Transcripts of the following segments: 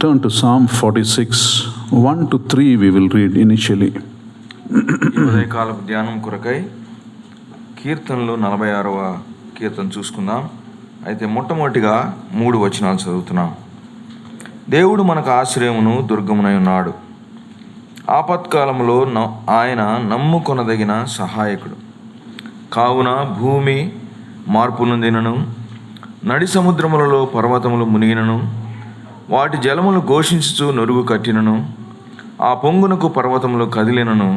turn to Psalm 46, 1 to 3 we will read initially. ఉదయకాలపు ధ్యానం కొరకై కీర్తనలు 46వ కీర్తన చూసుకుందాం. అయితే మొట్టమొదటిగా 3 వచనాలు చదువుతున్నాం. దేవుడు మనకు ఆశ్రయమును దుర్గమునై ఉన్నాడు. ఆపత్కాలములో ఆయన నమ్ముకొనదగిన సహాయకుడు. కావున భూమి మార్పు నొందినను, నడి సముద్రములలో పర్వతములు మునిగినను, వాటి జలములు ఘోషించుచు నొరుగు కట్టినను, ఆ పొంగునకు పర్వతములు కదిలినను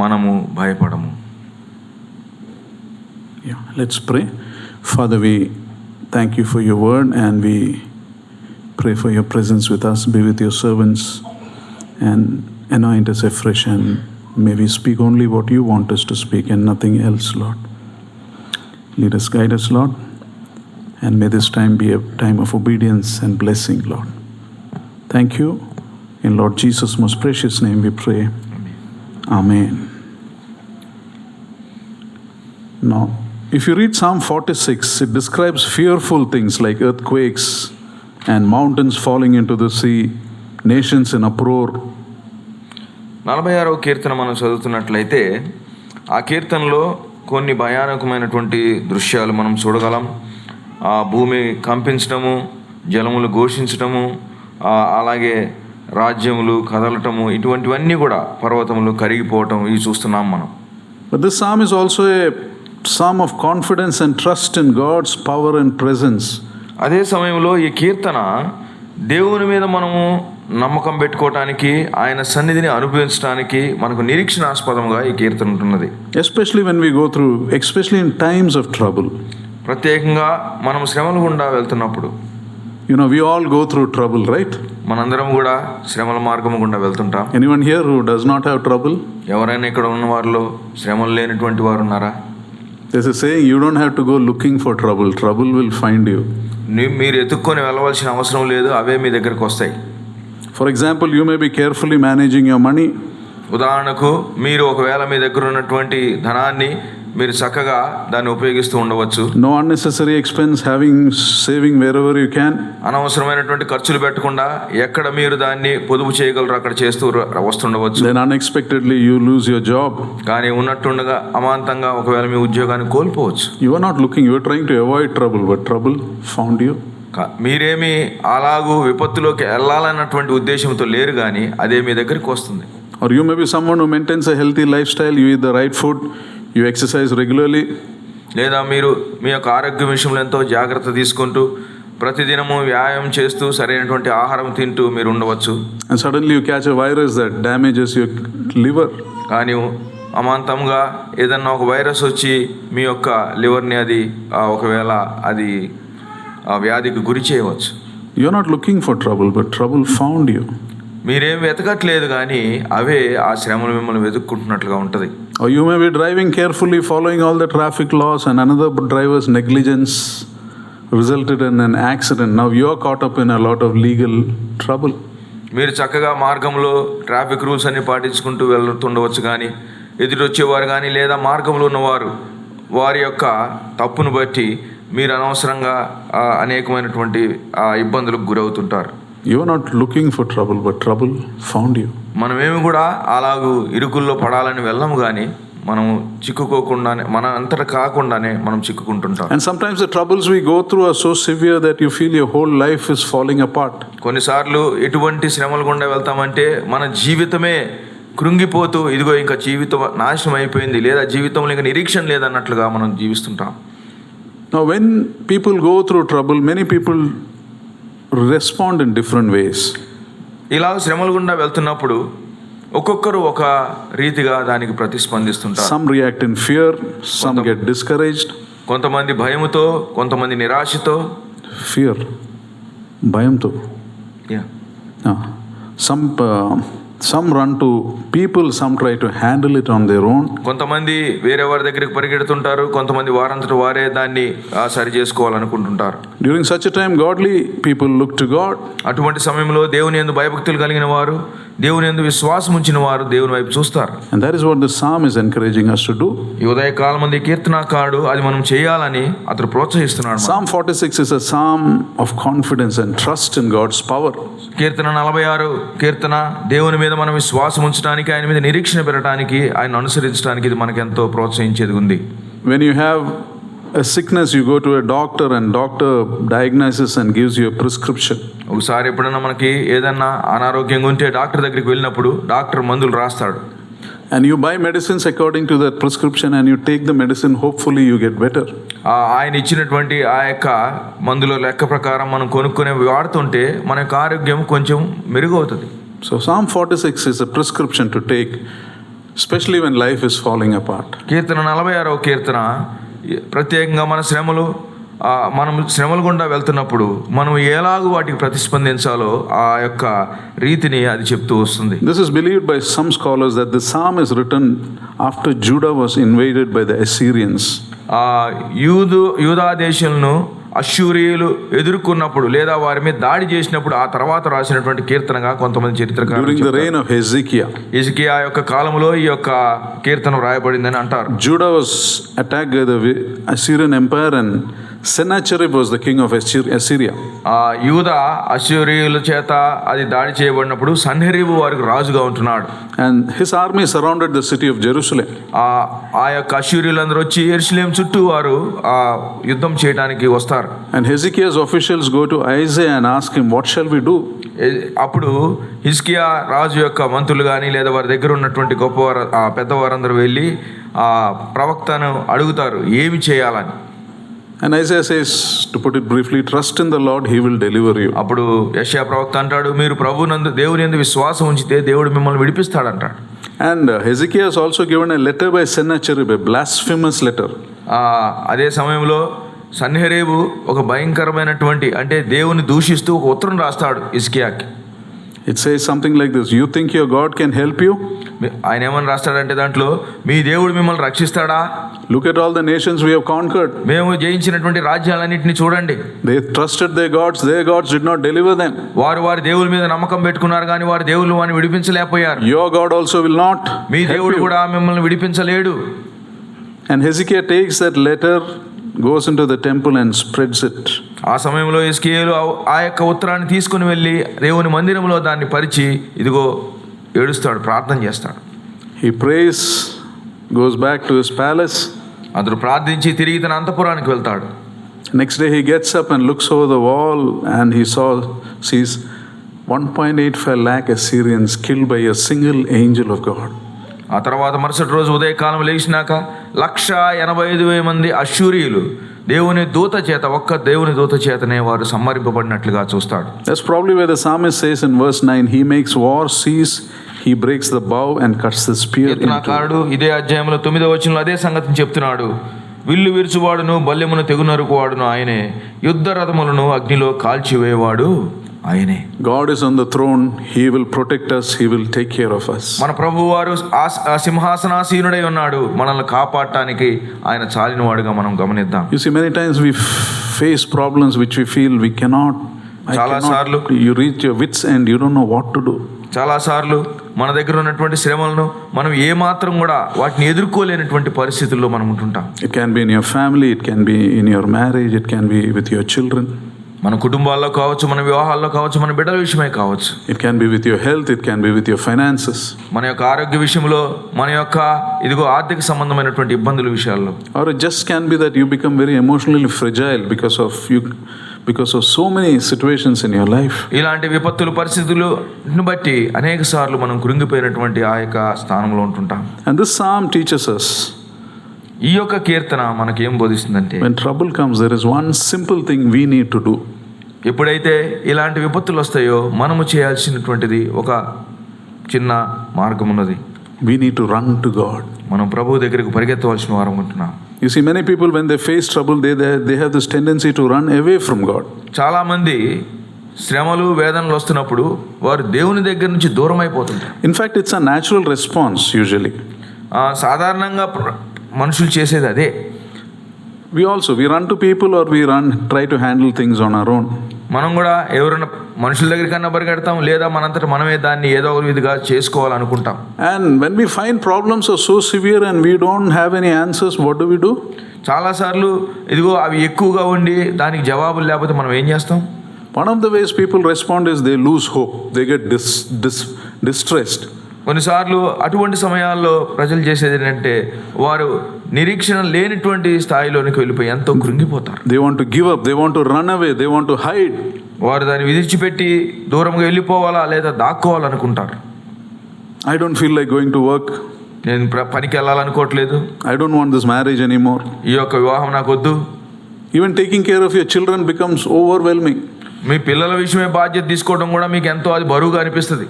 మనము భయపడము. Let's pray. Father, we thank you for your word and we pray for your presence with us. Be with your servants and anoint us afresh, and may we speak only what you want us to speak and nothing else, Lord. Lead us, guide us, Lord, and may this time be a time of obedience and blessing, Lord. Thank you. In Lord Jesus' most precious name we pray. Amen. Now, if you read Psalm 46, it describes fearful things like earthquakes and mountains falling into the sea, nations in uproar. 46వ కీర్తన మనం చదువుతున్నట్లయితే ఆ కీర్తనలో కొన్ని భయానకమైనటువంటి దృశ్యాలు మనం చూడగలం. ఆ భూమి కంపించడము, జలములు ఘోషించడము, అలాగే రాజ్యములు కదలటము, ఇటువంటివన్నీ కూడా పర్వతములు కరిగిపోవటం ఇవి చూస్తున్నాం మనం. But this psalm is also a psalm of confidence and trust in God's power and presence. అదే సమయంలో ఈ కీర్తన దేవుని మీద మనము నమ్మకం పెట్టుకోవటానికి, ఆయన సన్నిధిని అనుభవించడానికి మనకు నిరీక్షణాస్పదంగా ఈ కీర్తన ఉంటున్నది. Especially when we go through, especially in times of trouble. ప్రత్యేకంగా మనం శ్రమల గుండా వెళ్తున్నప్పుడు. You know, we all go through trouble, right? మనందరం కూడా శ్రమల మార్గం గుండా వెళ్తుంటాం. Anyone here who does not have trouble? ఎవరైనా ఇక్కడ ఉన్న వారిలో శ్రమలు లేనటువంటి వారు ఉన్నారా? There's a saying, you don't have to go looking for trouble. Trouble will find you. మీరు ఎత్తుక్కొని వెళ్ళవలసిన అవసరం లేదు, అవే మీ దగ్గరికి వస్తాయి. For example, you may be carefully managing your money. ఉదాహరణకు మీరు ఒకవేళ మీ దగ్గర ఉన్నటువంటి ధనాన్ని మీరు చక్కగా దాన్ని ఉపయోగిస్తూ ఉండవచ్చు. No unnecessary expense, saving wherever you can. అనవసరమైనటువంటి ఖర్చులు పెట్టకుండా ఎక్కడ మీరు దాన్ని పొదుపు చేయగలరు అక్కడ చేస్తూ వస్తుండవచ్చు. Then unexpectedly you lose your job. కానీ ఉన్నట్టుండగా అమాంతంగా ఒకవేళ మీ ఉద్యోగాన్ని కోల్పోవచ్చు. You are not looking, you are trying to avoid trouble, but trouble found you. మీరేమి అలాగూ విపత్తులోకి వెళ్ళాలన్నటువంటి ఉద్దేశంతో లేరు, కానీ అదే మీ దగ్గరికి వస్తుంది. Or you may be someone who maintains a healthy lifestyle. You eat the right food, you exercise regularly. లేదా మీరు మీ యొక్క ఆరోగ్య విషయంలో ఎంతో జాగ్రత్త తీసుకుంటూ ప్రతిదినము వ్యాయామం చేస్తూ సరైనటువంటి ఆహారం తింటూ మీరు ఉండవచ్చు. And suddenly you catch a virus that damages your liver. కానీ అమాంతంగా ఏదన్నా ఒక వైరస్ వచ్చి మీ యొక్క లివర్ని అది ఒకవేళ అది వ్యాధికి గురి చేయవచ్చు. You are not looking for trouble, but trouble found you. మీరేం వెతకట్లేదు, కానీ అవే ఆ శ్రమలు మిమ్మల్ని వెతుక్కుంటున్నట్లుగా ఉంటుంది. Or you may be driving carefully, following all the traffic laws, and another driver's negligence resulted in an accident. Now you are caught up in a lot of legal trouble. మీరు చక్కగా మార్గంలో traffic rules అన్ని పాటించుకుంటూ వెళ్తుండవచ్చు, కానీ ఎదురొచ్చేవారు కానీ లేదా మార్గంలో ఉన్నవారు వారి యొక్క తప్పును బట్టి మీరు అనవసరంగా అనేకమైనటువంటి ఇబ్బందులకు గురవుతుంటారు. You are not looking for trouble, but trouble found you. మనమేమి కూడా అలాగూ ఇరుకుల్లో పడాలని వెళ్ళము, కానీ మనము చిక్కుకోకుండానే మన అంతట కాకుండానే మనం చిక్కుకుంటుంటాం. And sometimes the troubles we go through are so severe that you feel your whole life is falling apart. కొన్నిసార్లు ఎటువంటి శ్రమలు గుండా వెళ్తామంటే మన జీవితమే కృంగిపోతూ ఇదిగో ఇంకా జీవితం నాశనం అయిపోయింది, లేదా జీవితంలో ఇంకా నిరీక్షణ లేదన్నట్లుగా మనం జీవిస్తుంటాం. Now when people go through trouble, many people respond in different ways. ఇలా శ్రమల గుండా వెళ్తున్నప్పుడు ఒక్కొక్కరు ఒక రీతిగా దానికి ప్రతిస్పందిస్తుంటారు. Some react in fear, some get discouraged. కొంతమంది భయముతో, కొంతమంది నిరాశతో. Fear, భయంతో. Yeah. Some Some run to people, some try to handle it on their own. కొంతమంది వేరే వారి దగ్గరికి పరిగెడుతుంటారు, కొంతమంది వారంతట వారే దాన్ని సరి చేసుకోవాలనుకుంటుంటారు. During such a time, godly people look to God. అటువంటి సమయంలో దేవుని యందు భయభక్తులు కలిగిన వారు, దేవుని యందు విశ్వాసం ఉంచిన వారు దేవుని వైపు చూస్తారు. And that is what the psalm is encouraging us to do. ఈ ఉదయకాలం మంది కీర్తనాకారుడు అది మనం చేయాలని అతడు ప్రోత్సహిస్తున్నాడు. Psalm 46 is a psalm of confidence and trust in God's power. కీర్తన 46 కీర్తన దేవుని మీద మనం విశ్వాసం ఉంచడానికి, ఆయన మీద నిరీక్షణ పెరగడానికి, ఆయన అనుసరించడానికి ఇది మనకు ఎంతో ప్రోత్సహించేది ఉంది. When you have a sickness, you go to a doctor and doctor diagnoses and gives you a prescription. ఒకసారి ఎప్పుడైనా మనకి ఏదన్నా అనారోగ్యంగా ఉంటే డాక్టర్ దగ్గరికి వెళ్ళినప్పుడు డాక్టర్ మందులు రాస్తాడు. And you buy medicines according to that prescription and you take the medicine, hopefully you get better. ఆయన ఇచ్చినటువంటి ఆ యొక్క మందుల లెక్క ప్రకారం మనం కొనుక్కునే వాడుతుంటే మన యొక్క ఆరోగ్యం కొంచెం మెరుగవుతుంది. So Psalm 46 is a prescription to take, especially when life is falling apart. కీర్తన 46వ కీర్తన ప్రత్యేకంగా మనం శ్రమలు గుండా వెళ్తున్నప్పుడు మనం ఎలాగూ వాటికి ప్రతిస్పందించాలో ఆ యొక్క రీతిని అది చెప్తూ వస్తుంది. This is believed by some scholars that the psalm is written after Judah was invaded by the Assyrians. యూదా దేశంను అష్షూరీయులు ఎదుర్కొన్నప్పుడు లేదా వారి మీద దాడి చేసినప్పుడు ఆ తర్వాత రాసినటువంటి కీర్తనగా కొంతమంది చరిత్రకారులు during the reign of హిజ్కియా యొక్క కాలంలో ఈ యొక్క కీర్తన రాయబడిందని అంటారు. Judah was attacked by the Assyrian empire and Sennacherib was the king of Assyria. యూదా అష్షూరీయుల చేత అది దాడి చేయబడినప్పుడు సన్హెరీబు వారికి రాజుగా ఉంటున్నాడు. And his army surrounded the city of Jerusalem. ఆ యొక్క అష్షూరీయులందరూ వచ్చి యెరూషలేము చుట్టూ వారు యుద్ధం చేయడానికి వస్తారు. And Hezekiah's officials go to Isaiah and ask him, what shall we do? అప్పుడు హిజ్కియా రాజు యొక్క మంత్రులు కానీ లేదా వారి దగ్గర ఉన్నటువంటి గొప్పవారు పెద్దవారందరూ వెళ్ళి ఆ ప్రవక్తను అడుగుతారు ఏమి చేయాలని. And Isaiah says, to put it briefly, trust in the Lord, he will deliver you. అప్పుడు యెషయా ప్రవక్త అంటాడు, మీరు ప్రభువునందు దేవుని యందు విశ్వాసం ఉంచితే దేవుడు మిమ్మల్ని విడిపిస్తాడు అంటాడు. And Hezekiah has also given a letter by Sennacherib, a blasphemous letter. అదే సమయంలో సన్హెరీబు ఒక భయంకరమైనటువంటి అంటే దేవుని దూషిస్తూ ఒక ఉత్తరం రాస్తాడు హిజ్కియాకి. It says something like this, you think your God can help you? ఆయన ఏమని రాస్తాడంటే దాంట్లో, మీ దేవుడు మిమ్మల్ని రక్షిస్తాడా? Look at all the nations we have conquered. మేము జయించినటువంటి రాజ్యాలన్నింటినీ చూడండి. They trusted their gods did not deliver them. వారి దేవుడి మీద నమ్మకం పెట్టుకున్నారు కానీ వారి దేవుళ్ళు వారిని విడిపించలేకపోయారు. Your God also will not. మీ దేవుడు కూడా మిమ్మల్ని విడిపించలేడు. And Hezekiah takes that letter, goes into the temple and spreads it. ఆ సమయంలో హిజ్కియా ఆ యొక్క ఉత్తరాన్ని తీసుకుని వెళ్ళి దేవుని మందిరంలో దాన్ని పరిచి ఇదిగో ఏడుస్తాడు, ప్రార్థన చేస్తాడు. He prays, goes back to his palace. అతడు ప్రార్థించి తిరిగి తన అంతఃపురానికి వెళ్తాడు. Next day he gets up and looks over the wall and he sees 1.85 lakh Assyrians killed by a single angel of God. ఆ తర్వాత మరుసటి రోజు ఉదయకాలం లేచినాక 185,000 మంది అష్షూరీయులు దేవుని దూత చేతనే వారు సంహరింపబడినట్లుగా చూస్తాడు. That's probably where the psalmist says in verse 9, he makes war cease, he breaks the bow and cuts the spear into. కీర్తనకారుడు ఇదే అధ్యాయంలో 9వ వచనంలో అదే సంగతిని చెప్తున్నాడు. విల్లు విరుచువాడును బల్లెమును తెగునరుకువాడును ఆయనే, యుద్ధ రథములను అగ్నిలో కాల్చివేవాడు ఆయనే. God is on the throne, he will protect us, he will take care of us. మన ప్రభువారు సింహాసనాసీనుడై ఉన్నాడు, మనల్ని కాపాడటానికి ఆయన చాలినవాడుగా మనం గమనిద్దాం. You see, many times we face problems which we feel we cannot. You reach your wits end, you don't know what to do. చాలాసార్లు మన దగ్గర ఉన్నటువంటి శ్రమలను మనం ఏమాత్రం కూడా వాటిని ఎదుర్కోలేనటువంటి పరిస్థితుల్లో మనం ఉంటుంటాం. It can be in your family, it can be in your marriage, it can be with your children. మన కుటుంబాల్లో కావచ్చు, మన వివాహాల్లో కావచ్చు, మన బిడ్డల విషయమే కావచ్చు. It can be with your health, it can be with your finances. మన యొక్క ఆరోగ్య విషయంలో, మన యొక్క ఆర్థిక సంబంధమైనటువంటి ఇబ్బందుల విషయాల్లో. Or it just can be that you become very emotionally fragile because of so many situations in your life. ఇలాంటి విపత్తుల పరిస్థితులను బట్టి అనేక సార్లు మనం కృంగిపోయినటువంటి ఆ యొక్క స్థానంలో ఉంటుంటాం. And this psalm teaches us, ఈ యొక్క కీర్తన మనకి ఏం బోధిస్తుందంటే, when trouble comes, there is one simple thing we need to do. ఎప్పుడైతే ఇలాంటి విపత్తులు వస్తాయో మనము చేయాల్సినటువంటిది ఒక చిన్న మార్గం ఉన్నది. We need to run to God. మనం ప్రభువు దగ్గరికి పరిగెత్తవలసిన వారం ఉంటున్నాం. You see, many people when they face trouble, they have this tendency to run away from God. చాలా మంది శ్రమలు వేదనలు వస్తున్నప్పుడు వారు దేవుని దగ్గర నుంచి దూరం అయిపోతుంటారు. In fact, it's a natural response usually. సాధారణంగా మనుషులు చేసేది అదే. We run to people or try to handle things on our own. మనం కూడా ఎవరైనా మనుషుల దగ్గరికన్నా పరిగెడతాం, లేదా మనంతట మనమే దాన్ని ఏదో ఒక విధిగా చేసుకోవాలనుకుంటాం. And when we find problems are so severe and we don't have any answers, what do? చాలాసార్లు ఇదిగో అవి ఎక్కువగా ఉండి దానికి జవాబులు లేకపోతే మనం ఏం చేస్తాం? One of the ways people respond is they lose hope. They get distressed. కొన్నిసార్లు అటువంటి సమయాల్లో ప్రజలు చేసేది ఏంటంటే వారు నిరీక్షణ లేనిటువంటి స్థాయిలోనికి వెళ్ళిపోయి ఎంతో కృంగిపోతారు. They want to give up, they want to run away, they want to hide. వారు దాన్ని విడిచిపెట్టి దూరంగా వెళ్ళిపోవాలా లేదా దాక్కోవాలనుకుంటారు. I don't feel like going to work. నేను పనికి వెళ్ళాలనుకోవట్లేదు. I don't want this marriage anymore. ఈ యొక్క వివాహం నాకు వద్దు. Even taking care of your children becomes overwhelming. మీ పిల్లల విషయమే బాధ్యత తీసుకోవడం కూడా మీకు ఎంతో అది బరువుగా అనిపిస్తుంది.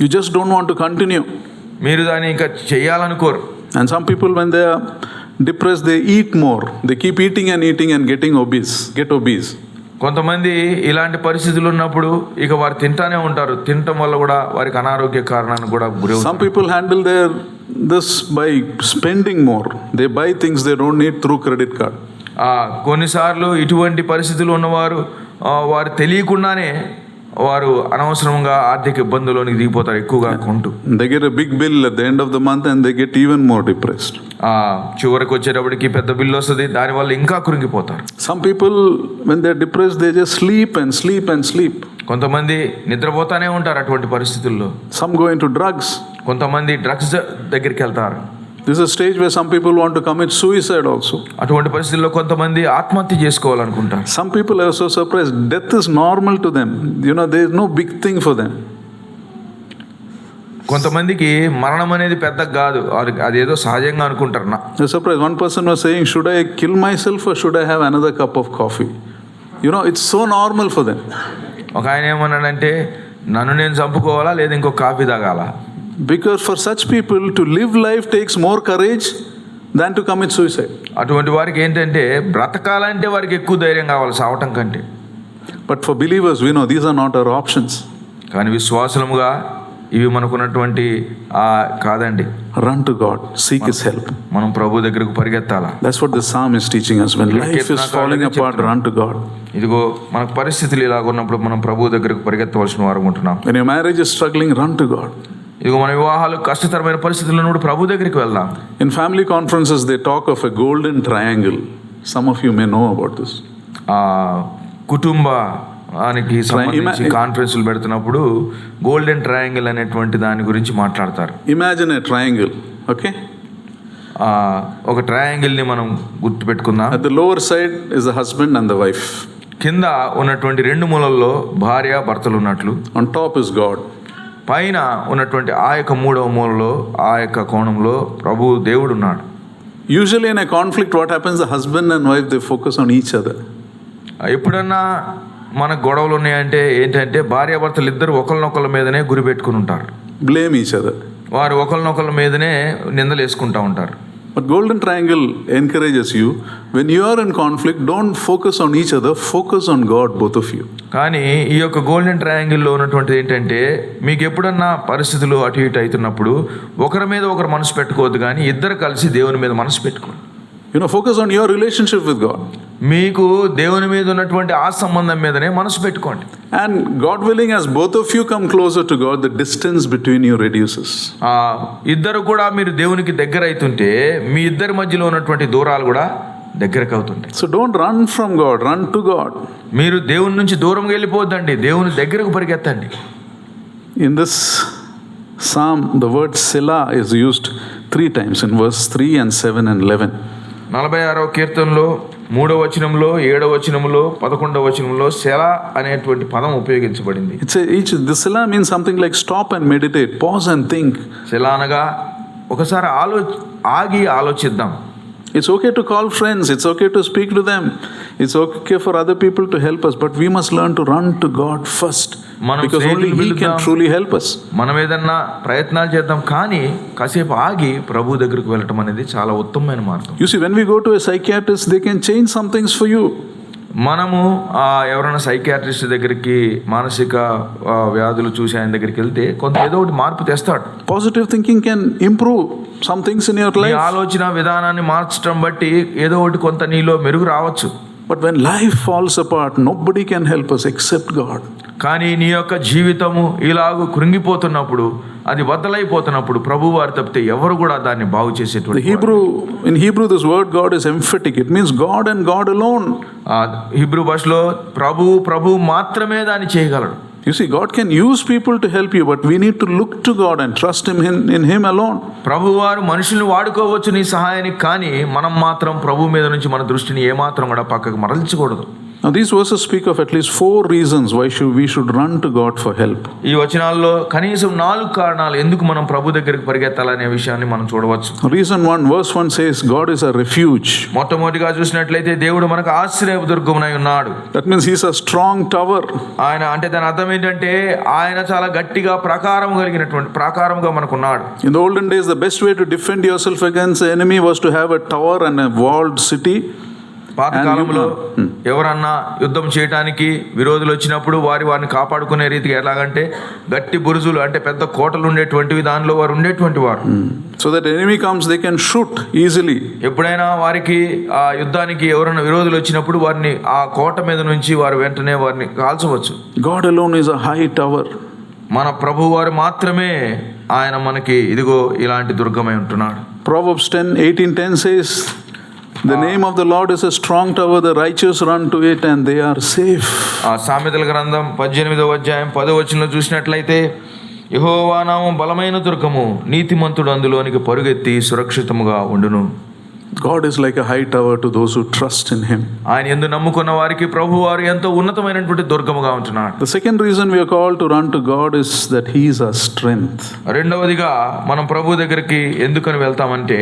You just don't want to continue. మీరు దాన్ని ఇంకా చేయాలనుకోరు. And some people, when they are depressed, they eat more. They keep eating and get obese. కొంతమంది ఇలాంటి పరిస్థితులు ఉన్నప్పుడు ఇక వారు తింటానే ఉంటారు. తినటం వల్ల కూడా వారికి అనారోగ్య కారణానికి కూడా గురవుతారు. Some people handle this by spending more. They buy things they don't need through credit card. కొన్నిసార్లు ఇటువంటి పరిస్థితులు ఉన్నవారు వారు తెలియకుండానే వారు అనవసరంగా ఆర్థిక ఇబ్బందుల్లోనికి దిగిపోతారు ఎక్కువగా కొంటూ. They get a big bill at the end of the month and they get even more depressed. చివరికి వచ్చేటప్పటికి పెద్ద బిల్లు వస్తుంది, దానివల్ల ఇంకా కృంగిపోతారు. Some people, when they're depressed, they just sleep. కొంతమంది నిద్రపోతానే ఉంటారు అటువంటి పరిస్థితుల్లో. Some go into drugs. కొంతమంది డ్రగ్స్ దగ్గరికి వెళ్తారు. This is a stage where some people want to commit suicide also. అటువంటి పరిస్థితుల్లో కొంతమంది ఆత్మహత్య చేసుకోవాలనుకుంటారు. Some people are so surprised. Death is normal to them. There is no big thing for them. కొంతమందికి మరణం అనేది పెద్ద కాదు, అదేదో సహజంగా అనుకుంటారు. They're surprised. One person was saying, should I kill myself or should I have another cup of coffee? It's so normal for them. ఒక ఆయన ఏమన్నాడంటే, నన్ను నేను చంపుకోవాలా లేదా ఇంకో coffee తాగాలా? Because for such people to live life takes more courage than to commit suicide. అటువంటి వారికి ఏంటంటే బ్రతకాలంటే వారికి ఎక్కువ ధైర్యం కావాలి సావటం కంటే. But for believers, we know these are not our options. కానీ విశ్వాసులుగా ఇవి మనకున్నటువంటి కాదండి. Run to God, seek His help. మనం ప్రభు దగ్గరకు పరిగెత్తాలా. That's what the psalm is teaching us. When life is falling apart, run to God. ఇదిగో మనకు పరిస్థితులు ఇలాగ ఉన్నప్పుడు మనం ప్రభు దగ్గరకు పరిగెత్తవలసిన వారు ఉంటున్నాం. When your marriage is struggling, run to God. ఇదిగో మన వివాహాలు కష్టతరమైన పరిస్థితుల్లో ఉన్నప్పుడు ప్రభు దగ్గరికి వెళ్దాం. In family conferences, they talk of a golden triangle. Some of you may know about this. కుటుంబానికి సంబంధించి కాన్ఫరెన్స్లు పెడుతున్నప్పుడు గోల్డెన్ ట్రయాంగిల్ అనేటువంటి దాని గురించి మాట్లాడతారు. Imagine a triangle, okay? ఒక ట్రయాంగిల్ని మనం గుర్తుపెట్టుకుందాం. At the lower side is the husband and the wife. కింద ఉన్నటువంటి రెండు మూలల్లో భార్య భర్తలు ఉన్నట్లు. On top is God. పైన ఉన్నటువంటి ఆ యొక్క మూడవ మూలలో ఆ యొక్క కోణంలో ప్రభు దేవుడు ఉన్నాడు. Usually in a conflict, what happens? The husband and wife, they focus on each other. ఎప్పుడన్నా మనకు గొడవలు ఉన్నాయంటే ఏంటంటే భార్యాభర్తలు ఇద్దరు ఒకరినొకళ్ళ మీదనే గురి పెట్టుకుని ఉంటారు. Blame each other. వారు ఒకరినొకళ్ళ మీదనే నిందలు వేసుకుంటూ ఉంటారు. But golden triangle encourages you, when you are in conflict, don't focus on each other, focus on God, both of you. కానీ ఈ యొక్క గోల్డెన్ ట్రయాంగిల్లో ఉన్నటువంటిది ఏంటంటే మీకు ఎప్పుడన్నా పరిస్థితులు అటు ఇటు అవుతున్నప్పుడు ఒకరి మీద ఒకరు మనసు పెట్టుకోవద్దు, కానీ ఇద్దరు కలిసి దేవుని మీద మనసు పెట్టుకోండి. Focus on your relationship with God. మీకు దేవుని మీద ఉన్నటువంటి ఆ సంబంధం మీదనే మనసు పెట్టుకోండి. And God willing, as both of you come closer to God, the distance between you reduces. ఇద్దరు కూడా మీరు దేవునికి దగ్గర అవుతుంటే మీ ఇద్దరి మధ్యలో ఉన్నటువంటి దూరాలు కూడా దగ్గరకు అవుతుంటాయి. So don't run from God, run to God. మీరు దేవుని నుంచి దూరంగా వెళ్ళిపోద్దండి, దేవుని దగ్గరకు పరిగెత్తండి. In this psalm, the word Selah is used 3 times, in verse 3 and 7 and 11. 46వ కీర్తనలో 3వ వచనంలో 7వ వచనంలో 11వ వచనంలో సెలా అనేటువంటి పదం ఉపయోగించబడింది. The Selah means something like stop and meditate, pause and think. సెలా అనగా ఒకసారి ఆగి ఆలోచిద్దాం. It's okay to call friends, it's okay to speak to them, it's okay for other people to help us, but we must learn to run to God first, because only He can truly help us. మనం ఏదన్నా ప్రయత్నాలు చేద్దాం, కానీ కాసేపు ఆగి ప్రభు దగ్గరికి వెళ్ళటం అనేది చాలా ఉత్తమమైన మార్గం. You see, when we go to a psychiatrist, they can change some things for you. మనము ఎవరైనా సైకియాట్రిస్ట్ దగ్గరికి మానసిక వ్యాధులు చూసి ఆయన దగ్గరికి వెళ్తే కొంత ఏదో ఒకటి మార్పు తెస్తాడు. Positive thinking can improve some things in your నీ life. ఆలోచన విధానాన్ని మార్చడం బట్టి ఏదో ఒకటి కొంత నీలో మెరుగు రావచ్చు. But when life falls apart, nobody can help us except God. కానీ నీ యొక్క జీవితము ఇలాగూ కృంగిపోతున్నప్పుడు, అది బద్దలైపోతున్నప్పుడు ప్రభువు వారు తప్పితే ఎవరు కూడా దాన్ని బాగు చేసేటువంటి In Hebrew this word God is emphatic. It means God and God alone. Hebrew భాషలో ప్రభువు మాత్రమే దాన్ని చేయగలడు. You see, God can use people to help you, but we need to look to God and trust Him in Him alone. ప్రభువారు మనుషుల్ని వాడుకోవచ్చు నీ సహాయానికి, కానీ మనం మాత్రం ప్రభు మీద నుంచి మన దృష్టిని ఏమాత్రం కూడా పక్కకు మరల్చకూడదు. Now these verses speak of at least 4 reasons why we should run to God for help. ఈ వచనాల్లో కనీసం 4 కారణాలు ఎందుకు మనం ప్రభు దగ్గరికి పరిగెత్తాలనే విషయాన్ని మనం చూడవచ్చు. Reason 1, verse 1 says God is a refuge. మొట్టమొదటిగా చూసినట్లయితే దేవుడు మనకు ఆశ్రయదుర్గమునై ఉన్నాడు. That means He's a strong tower. ఆయన అంటే దాని అర్థం ఏంటంటే ఆయన చాలా గట్టిగా ప్రాకారముగా మనకు ఉన్నాడు. In the olden days, the best way to defend yourself against the enemy was to have a tower and a walled city. పాత కాలంలో ఎవరన్నా యుద్ధం చేయడానికి విరోధులు వచ్చినప్పుడు వారిని కాపాడుకునే రీతిగా ఎలాగంటే గట్టి బురుజులు అంటే పెద్ద కోటలు ఉండేటువంటివి, దానిలో వారు ఉండేటువంటి వారు. So that enemy comes, they can shoot easily. ఎప్పుడైనా వారికి ఆ యుద్ధానికి ఎవరైనా విరోధులు వచ్చినప్పుడు వారిని ఆ కోట మీద నుంచి వారు వెంటనే వారిని కాల్చవచ్చు. God alone is a high tower. మన ప్రభు వారు మాత్రమే ఆయన మనకి ఇదిగో ఇలాంటి దుర్గమై ఉంటున్నాడు. Proverbs 10:18-10 says, the name of the Lord is a strong tower, the righteous run to it and they are safe. సామెతల గ్రంథం 18వ అధ్యాయం 10వ వచనంలో చూసినట్లయితే, యెహోవా నామం బలమైన దుర్గము, నీతిమంతుడు అందులోనికి పరుగెత్తి సురక్షితముగా ఉండును. God is like a high tower to those who trust in Him. ఆయన యందు నమ్ముకున్న వారికి ప్రభు వారు ఎంతో ఉన్నతమైనటువంటి దుర్గముగా ఉంటున్నాడు. The second reason we are called to run to God is that He is our strength. రెండవదిగా మనం ప్రభు దగ్గరికి ఎందుకని వెళ్తామంటే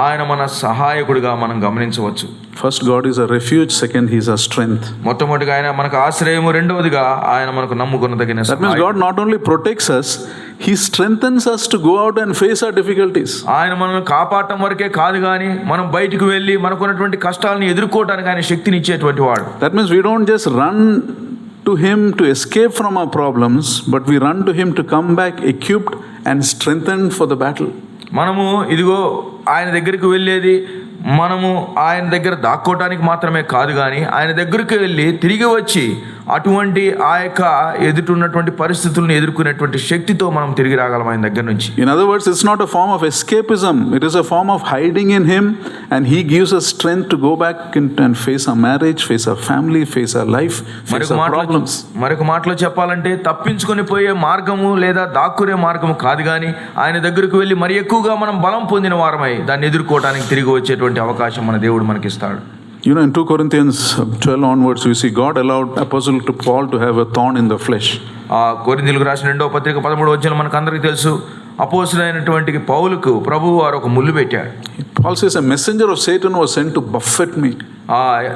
ఆయన మన సహాయకుడిగా మనం గమనించవచ్చు. First, God is a refuge. Second, He is our strength. మొట్టమొదటిగా ఆయన మనకు ఆశ్రయము, రెండవదిగా ఆయన మనకు నమ్ముకున్నదగిన That means God not only protects us, He strengthens us to go out and face our difficulties. ఆయన మనల్ని కాపాడటం వరకే కాదు, కానీ మనం బయటికి వెళ్ళి మనకున్నటువంటి కష్టాలను ఎదుర్కోవడానికి ఆయన శక్తిని ఇచ్చేటువంటి వాడు. That means we don't just run to Him to escape from our problems, but we run to Him to come back equipped and strengthened for the battle. మనము ఇదిగో ఆయన దగ్గరికి వెళ్ళేది మనము ఆయన దగ్గర దాక్కోవటానికి మాత్రమే కాదు, కానీ ఆయన దగ్గరికి వెళ్ళి తిరిగి వచ్చి అటువంటి ఆ యొక్క ఎదుటిన్నటువంటి పరిస్థితులను ఎదుర్కొనేటువంటి శక్తితో మనం తిరిగి రాగలం ఆయన దగ్గర నుంచి. In other words, it's not a form of escapism. It is a form of hiding in Him, and He gives us strength to go back and face our marriage, face our family, face our life, face our problems. మరొక మాటలో చెప్పాలంటే తప్పించుకొని పోయే మార్గము లేదా దాక్కునే మార్గము కాదు, కానీ ఆయన దగ్గరకు వెళ్ళి మరి ఎక్కువగా మనం బలం పొందిన వారమై దాన్ని ఎదుర్కోవడానికి తిరిగి వచ్చేటువంటి అవకాశం మన దేవుడు మనకిస్తాడు. You know, in 2 Corinthians 12 onwards, we see God allowed Apostle Paul to have a thorn in the flesh. కొరింథీయులకు రాసిన 2వ పత్రిక 13వ అధ్యాయం మనకు అందరికీ తెలుసు, అపోస్తలుడైనటువంటి పౌలుకు ప్రభువు వారు ఒక ముళ్ళు పెట్టాడు. Paul says, a messenger of Satan was sent to buffet me.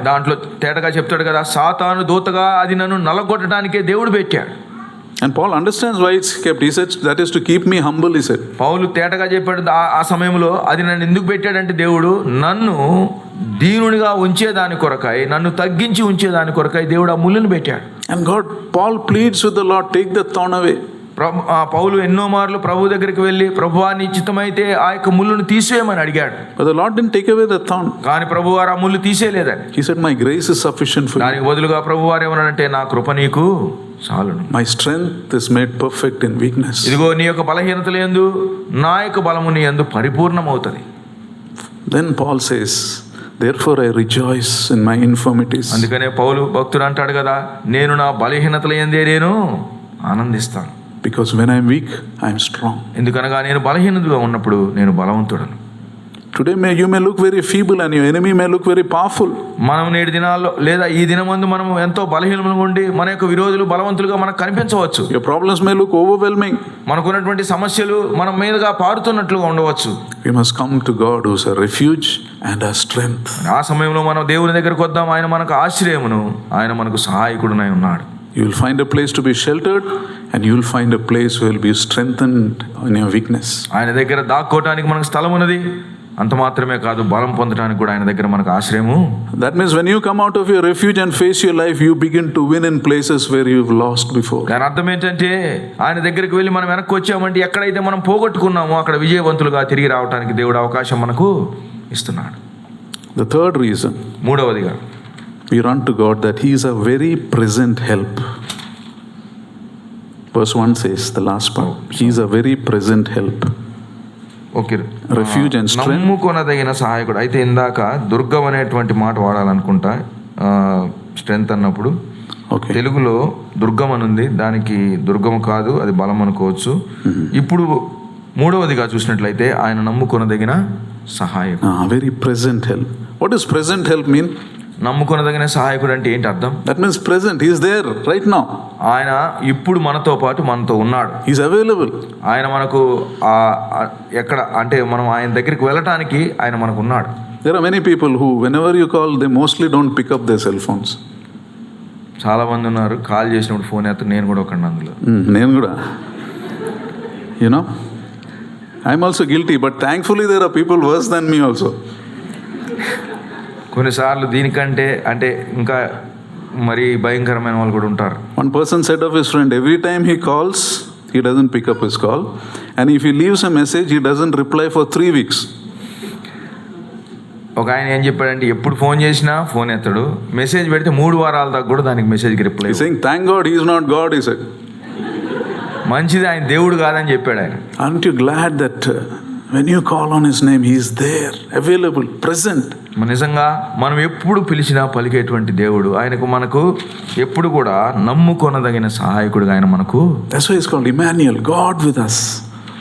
దాంట్లో తేటగా చెప్తాడు కదా, సాతాను దూతగా అది నన్ను నలగొట్టడానికే దేవుడు పెట్టాడు. And Paul understands why it's kept. He said, that is to keep me humble, he said. పౌలు తేటగా చెప్పాడు ఆ సమయంలో, అది నన్ను ఎందుకు పెట్టాడంటే దేవుడు నన్ను దీనునిగా ఉంచేదాని కొరకై, నన్ను తగ్గించి ఉంచేదాని కొరకై దేవుడు ఆ ముళ్ళును పెట్టాడు. And Paul pleads with the Lord, take the thorn away. పౌలు ఎన్నో మార్లు ప్రభు దగ్గరికి వెళ్ళి, ప్రభువా నీ చిత్తమైతే ఆ యొక్క ముళ్ళును తీసేయమని అడిగాడు. But the Lord didn't take away the thorn. కానీ ప్రభువారు ఆ ముళ్ళు తీసేయలేదని. He said, my grace is sufficient for you. దానికి బదులుగా ప్రభువారు ఏమన్నాడంటే, నా కృప నీకు చాలును. My strength is made perfect in weakness. ఇదిగో నీ యొక్క బలహీనతల యందు నా యొక్క బలము నీ యందు పరిపూర్ణమవుతుంది. Then Paul says, therefore I rejoice in my infirmities. అందుకనే పౌలు భక్తుడు అంటాడు కదా, నేను నా బలహీనతల యందే నేను ఆనందిస్తాను. Because when I'm weak, I'm strong. ఎందుకనగా నేను బలహీనుడిగా ఉన్నప్పుడు నేను బలవంతుడను. Today you may look very feeble and your enemy may look very powerful. మనం నేటి దినాల్లో లేదా ఈ దినమందు మనం ఎంతో బలహీనంగా ఉండి మన యొక్క విరోధులు బలవంతులుగా మనకు కనిపించవచ్చు. Your problems may look overwhelming. మనకున్నటువంటి సమస్యలు మన మీదుగా పారుతున్నట్లుగా ఉండవచ్చు. We must come to God who is a refuge and a strength. ఆ సమయంలో మనం దేవుని దగ్గరికి వద్దాం. ఆయన మనకు ఆశ్రయమును, ఆయన మనకు సహాయకుడునై ఉన్నాడు. You will find a place to be sheltered and you will find a place where you will be strengthened in your weakness. ఆయన దగ్గర దాక్కోవడానికి మనకు స్థలం ఉన్నది. అంత మాత్రమే కాదు, బలం పొందడానికి కూడా ఆయన దగ్గర మనకు ఆశ్రయము. That means when you come out of your refuge and face your life, you begin to win in places where you've lost before. దాని అర్థం ఏంటంటే ఆయన దగ్గరికి వెళ్ళి మనం వెనక్కి వచ్చామంటే ఎక్కడైతే మనం పోగొట్టుకున్నామో అక్కడ విజయవంతులుగా తిరిగి రావడానికి దేవుడు అవకాశం మనకు ఇస్తున్నాడు. The third reason, మూడవదిగా we run to God that He is a very present help. Verse 1 says, the last part, He is a very present help. Okay, Refuge and strength. నమ్ముకొనదగిన సహాయకుడు. అయితే ఇందాక దుర్గం అనేటువంటి మాట వాడాలనుకుంటా, స్ట్రెంత్ అన్నప్పుడు Okay. తెలుగులో దుర్గం అని ఉంది, దానికి దుర్గం కాదు, అది బలం అనుకోవచ్చు. ఇప్పుడు మూడవదిగా చూసినట్లయితే ఆయన నమ్ముకొనదగిన సహాయకుడు. Very present help. What does present help mean? నమ్ముకొనదగిన సహాయకుడు అంటే ఏంటి అర్థం? That means present. He is there right now. ఆయన ఇప్పుడు మనతో పాటు మనతో ఉన్నాడు. He is available. ఆయన మనకు ఎక్కడ అంటే మనం ఆయన దగ్గరికి వెళ్ళటానికి ఆయన మనకు ఉన్నాడు. There are many people who, whenever you call, they mostly don't pick up their cell phones. చాలా మంది ఉన్నారు, కాల్ చేసినప్పుడు ఫోన్ ఎత్తారు. నేను కూడా ఒకటి అందులో. నేను కూడా. You know, I'm also guilty, but thankfully there are people worse than me also. కొన్నిసార్లు దీనికంటే అంటే ఇంకా మరి భయంకరమైన వాళ్ళు కూడా ఉంటారు. One person said of his friend, every time he calls, he doesn't pick up his call, and if he leaves a message, he doesn't reply for 3 weeks. ఒక ఆయన ఏం చెప్పాడంటే ఎప్పుడు ఫోన్ చేసినా ఫోన్ ఎత్తాడు, మెసేజ్ పెడితే 3 వారాల దాకా కూడా దానికి మెసేజ్కి reply. He's saying, thank God he is not God, he said. మంచిది, ఆయన దేవుడు కాదని చెప్పాడు ఆయన. Aren't you glad that when you call on his name, he is there, available, present? నిజంగా మనం ఎప్పుడు పిలిచినా పలికేటువంటి దేవుడు, ఆయనకు మనకు ఎప్పుడు కూడా నమ్ముకొనదగిన సహాయకుడుగా ఆయన మనకు. That's why he's called Emmanuel, God with us.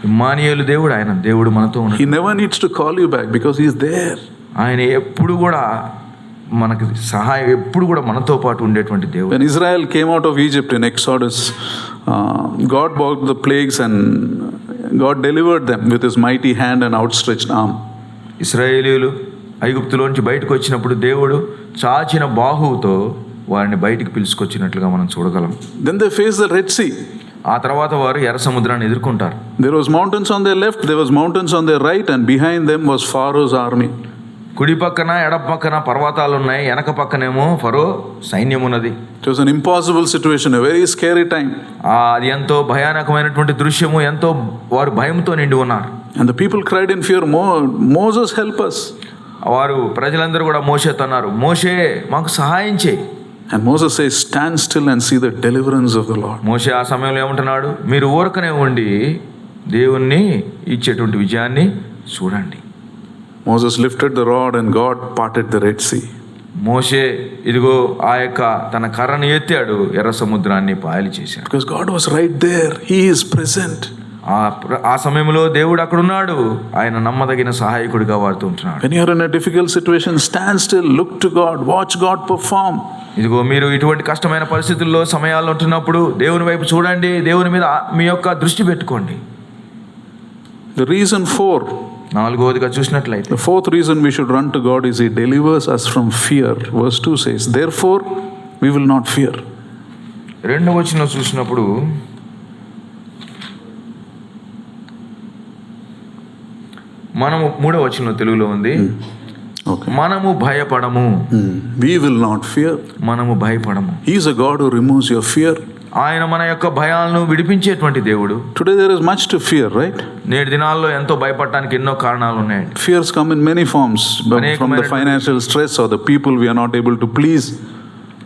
Immanuel దేవుడు, ఆయన దేవుడు మనతో ఉన్నాడు. He never needs to call you back because he is there. ఆయన ఎప్పుడు కూడా మనకి సహాయం, ఎప్పుడు కూడా మనతో పాటు ఉండేటువంటి దేవుడు. When Israel came out of Egypt in Exodus, God brought the plagues and God delivered them with his mighty hand and outstretched arm. ఇశ్రాయేలీయులు ఐగుప్తులోంచి బయటకు వచ్చినప్పుడు దేవుడు చాచిన బాహువుతో వారిని బయటికి పిలుచుకొచ్చినట్లుగా మనం చూడగలం. Then they faced the Red Sea. ఆ తర్వాత వారు ఎర్ర సముద్రాన్ని ఎదుర్కొంటారు. There was mountains on their left, there was mountains on their right, and behind them was Pharaoh's army. కుడి పక్కన ఎడ పక్కన పర్వతాలు ఉన్నాయి, వెనక పక్కనేమో ఫరో సైన్యం ఉన్నది. It was an impossible situation, a very scary time. అది ఎంతో భయానకమైనటువంటి దృశ్యము, ఎంతో వారు భయంతో నిండి ఉన్నారు. And the people cried in fear, Moses, help us. వారు ప్రజలందరూ కూడా మోషేతో అన్నారు, మోషే మాకు సహాయం చేయి. And Moses says, stand still and see the deliverance of the Lord. మోషే ఆ సమయంలో ఏమంటున్నాడు, మీరు ఊరకనే ఉండి దేవుణ్ణి ఇచ్చేటువంటి విజయాన్ని చూడండి. Moses lifted the rod and God parted the Red Sea. మోషే ఇదిగో ఆ యొక్క తన కర్రను ఎత్తాడు, ఎర్ర సముద్రాన్ని పాయలు చేశాడు. Because God was right there. He is present. ఆ సమయంలో దేవుడు అక్కడ ఉన్నాడు, ఆయన నమ్మదగిన సహాయకుడిగా వాడుతూ ఉంటున్నాడు. When you are in a difficult situation, stand still, look to God, watch God perform. ఇదిగో మీరు ఇటువంటి కష్టమైన పరిస్థితుల్లో సమయాల్లో ఉంటున్నప్పుడు దేవుని వైపు చూడండి, దేవుని మీద మీ యొక్క దృష్టి పెట్టుకోండి. The reason 4, నాలుగవదిగా చూసినట్లయితే, the fourth reason we should run to God is He delivers us from fear. Verse 2 says, therefore we will not fear. రెండవ వచనం చూసినప్పుడు మనము, మూడవ వచనం తెలుగులో ఉంది, మనము భయపడము. We will not fear. మనము భయపడము. He is a God who removes your fear. ఆయన మన యొక్క భయాలను విడిపించేటువంటి దేవుడు. Today there is much to fear, right? నేటి దినాల్లో ఎంతో భయపడటానికి ఎన్నో కారణాలు ఉన్నాయి. Fears come in many forms, from the financial stress or the people we are not able to please.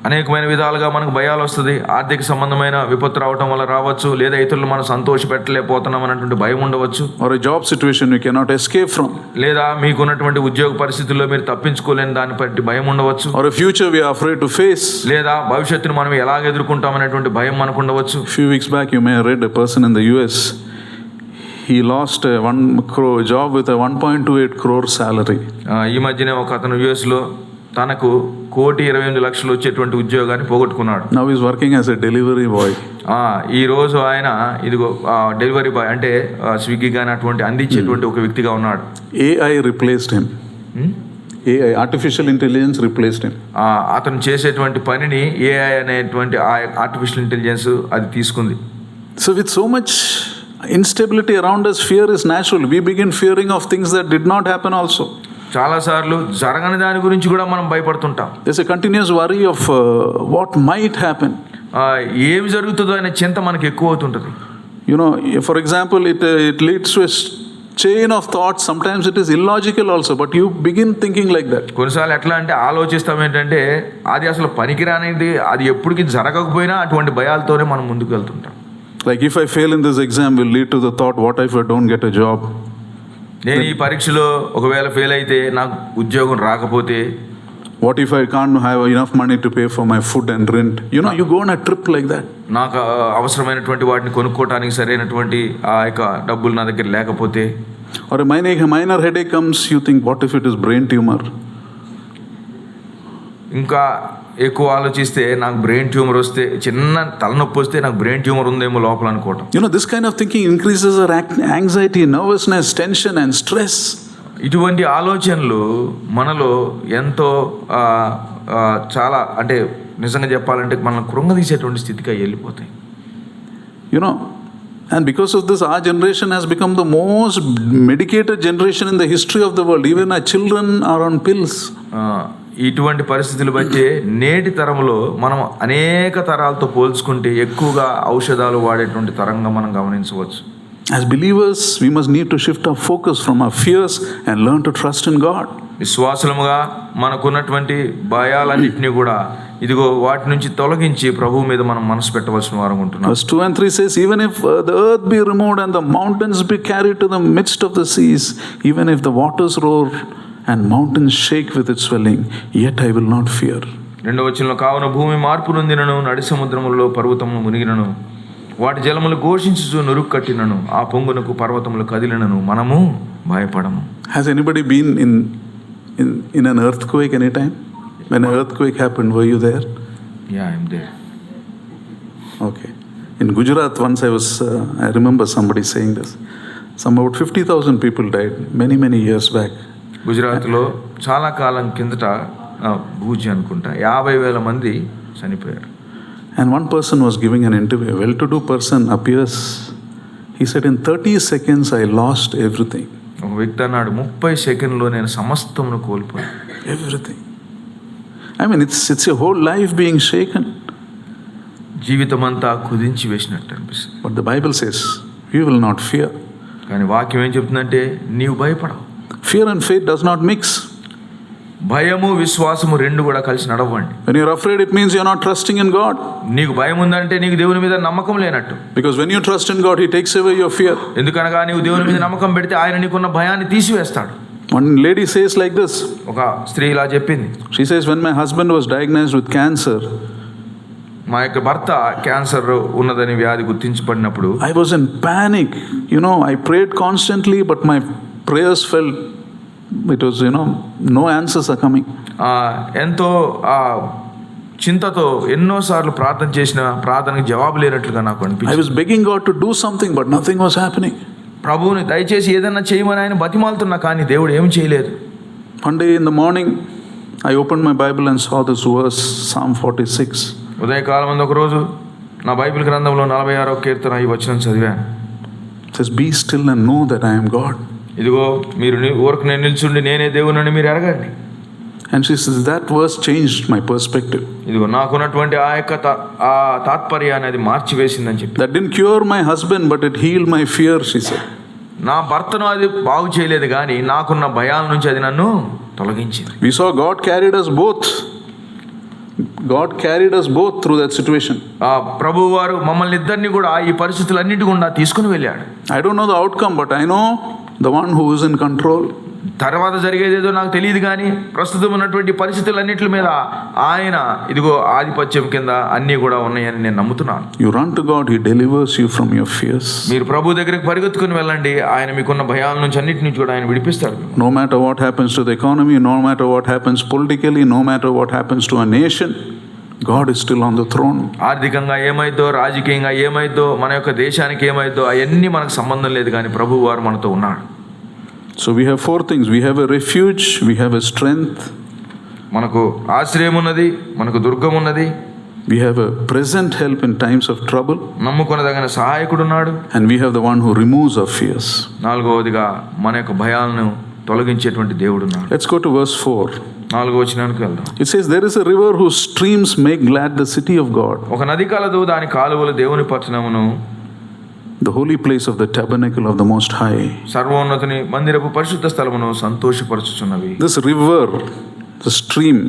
అనేకమైన విధాలుగా మనకు భయాలు వస్తుంది. ఆర్థిక సంబంధమైన విపత్తు రావటం వల్ల రావచ్చు, లేదా ఇతరులు మనం సంతోష పెట్టలేకపోతున్నాం అనేటువంటి భయం ఉండవచ్చు. Or a job situation you cannot escape from. లేదా మీకున్నటువంటి ఉద్యోగ పరిస్థితుల్లో మీరు తప్పించుకోలేని దాన్ని బట్టి భయం ఉండవచ్చు. Or a future we are afraid to face. లేదా భవిష్యత్తును మనం ఎలాగ ఎదుర్కొంటాం అనేటువంటి భయం మనకు ఉండవచ్చు. Few weeks back you may have read a person in the US. He lost a 1 crore job with a 1.28 crore salary. ఈ మధ్యనే ఒక అతను యుఎస్లో తనకు 1,28,00,000 వచ్చేటువంటి ఉద్యోగాన్ని పోగొట్టుకున్నాడు. Now he is working as a delivery boy. ఈ రోజు ఆయన ఇదిగో డెలివరీ బాయ్ అంటే స్విగ్గీ కానీ అటువంటి అందించేటువంటి ఒక వ్యక్తిగా ఉన్నాడు. AI replaced him. AI, artificial intelligence replaced him. అతను చేసేటువంటి పనిని AI అనేటువంటి ఆర్టిఫిషియల్ ఇంటెలిజెన్స్ అది తీసుకుంది. So with so much Instability around us, fear is natural. We begin fearing of things that did not happen also. చాలాసార్లు జరగని దాని గురించి కూడా మనం భయపడుతుంటాం. There's a continuous worry of what might happen. ఏమి జరుగుతుందో అనే చింత మనకి ఎక్కువ అవుతుంటుంది. You know, for example, it leads to a chain of thoughts. Sometimes it is illogical also, but you begin thinking like that. కొన్నిసార్లు ఎట్లా అంటే ఆలోచిస్తాం ఏంటంటే అది అసలు పనికిరానిది, అది ఎప్పటికీ జరగకపోయినా అటువంటి భయాలతోనే మనం ముందుకు వెళ్తుంటాం. Like if I fail in this exam will lead to the thought, what if I don't get a job? నేను ఈ పరీక్షలో ఒకవేళ ఫెయిల్ అయితే నాకు ఉద్యోగం రాకపోతే, what if I can't have enough money to pay for my food and rent? You know, you go on a trip like that. నాకు అవసరమైనటువంటి వాటిని కొనుక్కోవడానికి సరైనటువంటి ఆ యొక్క డబ్బులు నా దగ్గర లేకపోతే, or a minor headache comes, you think, what if it is brain tumor? ఇంకా ఎక్కువ ఆలోచిస్తే నాకు బ్రెయిన్ ట్యూమర్ వస్తే, చిన్న తలనొప్పి వస్తే నాకు బ్రెయిన్ ట్యూమర్ ఉందేమో లోపల అనుకోవటం. You know, this kind of thinking increases our anxiety, nervousness, tension and stress. ఇటువంటి ఆలోచనలు మనలో ఎంతో చాలా అంటే నిజంగా చెప్పాలంటే మనల్ని కృంగదీసేటువంటి స్థితికి వెళ్ళిపోతాయి. You know, and because of this, our generation has become the most medicated generation in the history of the world. Even our children are on pills. ఇటువంటి పరిస్థితులు బట్టి నేటి తరంలో మనం అనేక తరాలతో పోల్చుకుంటే ఎక్కువగా ఔషధాలు వాడేటువంటి తరంగా మనం గమనించవచ్చు. As believers, we must need to shift our focus from our fears and learn to trust in God. విశ్వాసులుగా మనకున్నటువంటి భయాలన్నింటినీ కూడా ఇదిగో వాటి నుంచి తొలగించి ప్రభువు మీద మనం మనసు పెట్టవలసిన వారం ఉంటున్నాం. Verse 2 and 3 says, even if the earth be removed and the mountains be carried to the midst of the seas, even if the waters roar and mountains shake with its swelling, yet I will not fear. రెండవ వచనంలో, కావున భూమి మార్పు నొందినను, నడి సముద్రములో పర్వతములు మునిగినను, వాటి జలములు ఘోషించుచు నురుగు కట్టినను, ఆ పొంగునకు పర్వతములు కదిలినను, మనము భయపడము. Has anybody been in an earthquake anytime? When an earthquake happened, were you there? Yeah, I am there. Okay. In Gujarat once I remember somebody saying this. Some about 50,000 people died many years back. గుజరాత్లో చాలా కాలం కిందట భూజి అనుకుంటా 50,000 మంది చనిపోయారు. And one person was giving an interview, a well-to-do person appears. He said, in 30 seconds I lost everything. ఒక వ్యక్తి అన్నాడు, 30 సెకండ్లో నేను సమస్తమును కోల్పోయాను. Everything. I mean, it's your whole life being shaken. జీవితం అంతా కుదించి వేసినట్టు అనిపిస్తుంది. But the Bible says, you will not fear. కానీ వాక్యం ఏం చెప్తుందంటే నీవు భయపడవు. Fear and faith does not mix. భయము విశ్వాసము రెండు కూడా కలిసి నడవండి. When you're afraid, it means you're not trusting in God. నీకు భయం ఉందంటే నీకు దేవుని మీద నమ్మకం లేనట్టు. Because when you trust in God, He takes away your fear. ఎందుకనగా నీవు దేవుని మీద నమ్మకం పెడితే ఆయన నీకున్న భయాన్ని తీసివేస్తాడు. One lady says like this. ఒక స్త్రీ ఇలా చెప్పింది. She says, when my husband was diagnosed with cancer, మా యొక్క భర్త క్యాన్సర్ ఉన్నదని వ్యాధి గుర్తించబడినప్పుడు I was in panic. You know, I prayed constantly, but my prayers felt it was, no answers are coming. ఎంతో చింతతో ఎన్నోసార్లు ప్రార్థన చేసిన ప్రార్థనకి జవాబు లేనట్లుగా నాకు అనిపించింది. I was begging God to do something, but nothing was happening. ప్రభువుని దయచేసి ఏదైనా చేయమని ఆయన బతిమాలుతున్నా కానీ దేవుడు ఏం చేయలేదు. One day in the morning, I opened my Bible and saw this verse, Psalm 46. ఉదయకాలం ముందు ఒక రోజు నా బైబిల్ గ్రంథంలో 46వ కీర్తన ఈ వచనం చదివాను. It says, be still and know that I am God. ఇదిగో మీరు ఊరికి నేను నిల్చుండి నేనే దేవుని మీరు ఎరగండి. And she says, that verse changed my perspective. ఇదిగో నాకున్నటువంటి ఆ యొక్క తాత్పర్యాన్ని అది మార్చివేసిందని చెప్పి. That didn't cure my husband, but it healed my fear, she said. నా భర్తను అది బాగు చేయలేదు కానీ నాకున్న భయాల నుంచి అది నన్ను తొలగించింది. We saw God carried us both. God carried us both through that situation. ప్రభువు వారు మమ్మల్ని ఇద్దరిని కూడా ఈ పరిస్థితులన్నిటి గుండా తీసుకుని వెళ్ళాడు. I don't know the outcome, but I know the one who is in control. తర్వాత జరిగేదేదో నాకు తెలియదు కానీ ప్రస్తుతం ఉన్నటువంటి పరిస్థితులన్నిటి మీద ఆయన ఇదిగో ఆధిపత్యం కింద అన్నీ కూడా ఉన్నాయని నేను నమ్ముతున్నాను. You run to God, He delivers you from your fears. మీరు ప్రభు దగ్గరికి పరిగెత్తుకుని వెళ్ళండి, ఆయన మీకున్న భయాల నుంచి అన్నిటి నుంచి కూడా ఆయన విడిపిస్తాడు. No matter what happens to the economy, no matter what happens politically, no matter what happens to a nation, God is still on the throne. ఆర్థికంగా ఏమైందో, రాజకీయంగా ఏమైందో, మన యొక్క దేశానికి ఏమైందో అవన్నీ మనకు సంబంధం లేదు కానీ ప్రభువు వారు మనతో ఉన్నాడు. So we have 4 things. We have a refuge, we have a strength. మనకు ఆశ్రయం ఉన్నది, మనకు దుర్గం ఉన్నది, We have a present help in times of trouble, నమ్ముకొనదగిన సహాయకుడు ఉన్నాడు. and we have the one who removes our fears. నాలుగవదిగా మన యొక్క భయాలను తొలగించేటువంటి దేవుడు ఉన్నాడు. Let's go to verse 4. 4వ వచనానికి వెళ్దాం. It says, there is a river whose streams make glad the city of God, ఒక నది కలదు, దాని కాలువలు దేవుని పట్టణమును, the holy place of the tabernacle of the Most High. సర్వోన్నతుని మందిరపు పరిశుద్ధ స్థలమును సంతోషపరచుచున్నవి. This river, the stream,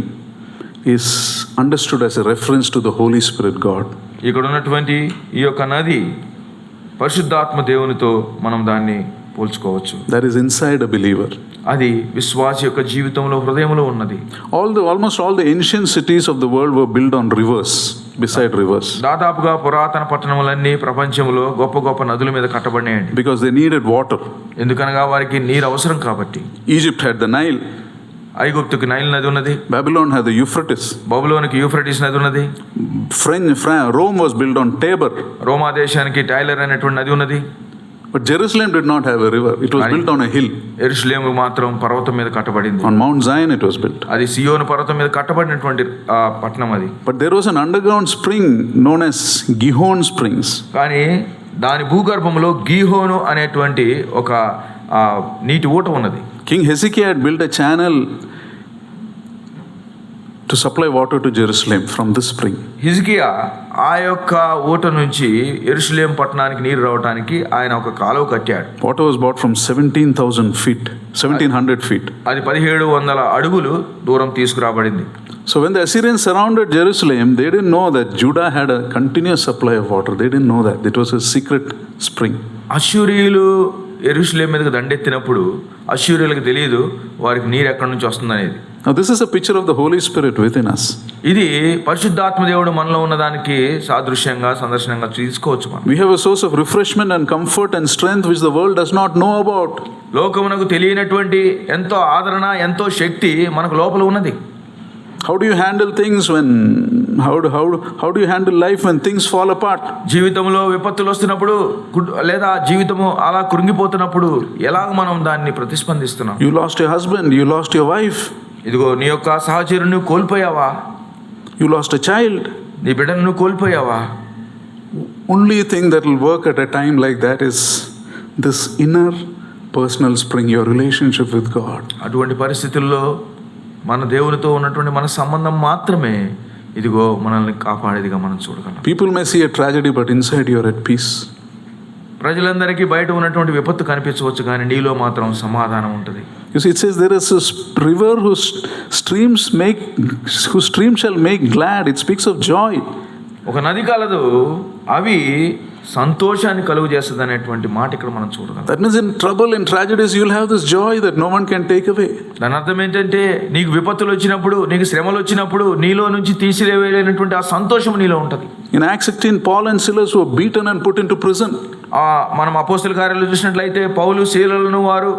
is understood as a reference to the Holy Spirit God. ఇక్కడ ఉన్నటువంటి ఈ యొక్క నది పరిశుద్ధాత్మ దేవునితో మనం దాన్ని పోల్చుకోవచ్చు. That is inside a believer. అది విశ్వాసి యొక్క జీవితంలో హృదయంలో ఉన్నది. Almost all the ancient cities of the world were built on rivers, beside rivers. దాదాపుగా పురాతన పట్టణములన్నీ ప్రపంచంలో గొప్ప గొప్ప నదుల మీద కట్టబడినాయండి. Because they needed water. ఎందుకనగా వారికి నీరు అవసరం కాబట్టి. Egypt had the Nile. ఐగుప్తుకు నైల్ నది ఉన్నది. Babylon had the Euphrates. బబులోనికి యూఫ్రటీస్ నది ఉన్నది. Rome was built on Tabor. రోమా దేశానికి టైలర్ అనేటువంటి నది ఉన్నది. But Jerusalem did not have a river. It was built on a hill. యెరూషలేము మాత్రం పర్వతం మీద కట్టబడింది. On Mount Zion it was built. అది సియోను పర్వతం మీద కట్టబడినటువంటి పట్టణం అది. But there was an underground spring known as Gihon Springs. కానీ దాని భూగర్భంలో గీహోను అనేటువంటి ఒక నీటి ఊట ఉన్నది. King Hezekiah had built a channel to supply water to Jerusalem from this spring. హిజ్కియా ఆ యొక్క ఊట నుంచి యెరూషలేం పట్టణానికి నీరు రావడానికి ఆయన ఒక కాలువ కట్టాడు. Water was brought from 17,000 feet, 1,700 feet. అది 1700 అడుగులు దూరం తీసుకురాబడింది. So when the Assyrians surrounded Jerusalem, they didn't know that Judah had a continuous supply of water. They didn't know that. It was a secret spring. అష్షూరీయులు యెరూషలేం మీదకి దండెత్తినప్పుడు అష్షూరీయులకు తెలియదు వారికి నీరు ఎక్కడి నుంచి వస్తుందనేది. Now this is a picture of the Holy Spirit within us. ఇది పరిశుద్ధాత్మ దేవుడు మనలో ఉన్నదానికి సాదృశ్యంగా సందర్శనంగా తీసుకోవచ్చు మనం. We have a source of refreshment and comfort and strength which the world does not know about. లోకమునకు తెలియనటువంటి ఎంతో ఆదరణ, ఎంతో శక్తి మనకు లోపల ఉన్నది. How do you handle things when how do you handle life when things fall apart? జీవితంలో విపత్తులు వస్తున్నప్పుడు లేదా జీవితము అలా కృంగిపోతున్నప్పుడు ఎలాగ మనం దాన్ని ప్రతిస్పందిస్తున్నాం? You lost your husband, you lost your wife. ఇదిగో నీ యొక్క సహచరుని కోల్పోయావా? You lost a child. నీ బిడ్డను కోల్పోయావా? Only thing that will work at a time like that is this inner personal spring, your relationship with God. అటువంటి పరిస్థితుల్లో మన దేవునితో ఉన్నటువంటి మన సంబంధం మాత్రమే ఇదిగో మనల్ని కాపాడేదిగా మనం చూడగలం. People may see a tragedy, but inside you are at peace. ప్రజలందరికీ బయట ఉన్నటువంటి విపత్తు కనిపించవచ్చు, కానీ నీలో మాత్రం సమాధానం ఉంటుంది. You see, it says there is a river whose streams shall make glad. It speaks of joy. ఒక నది కలదు, అవి సంతోషాన్ని కలుగు చేస్తుంది అనేటువంటి మాట ఇక్కడ మనం చూడగలం. That means in trouble, in tragedies, you will have this joy that no one can take away. దాని అర్థం ఏంటంటే నీకు విపత్తులు వచ్చినప్పుడు, నీకు శ్రమలు వచ్చినప్పుడు నీలో నుంచి తీసివేయలేనటువంటి ఆ సంతోషం నీలో ఉంటుంది. In Acts 16, Paul and Silas were beaten and put into prison. మనం అపోస్తల కార్యాలు చూసినట్లయితే పౌలు శీలలను వారు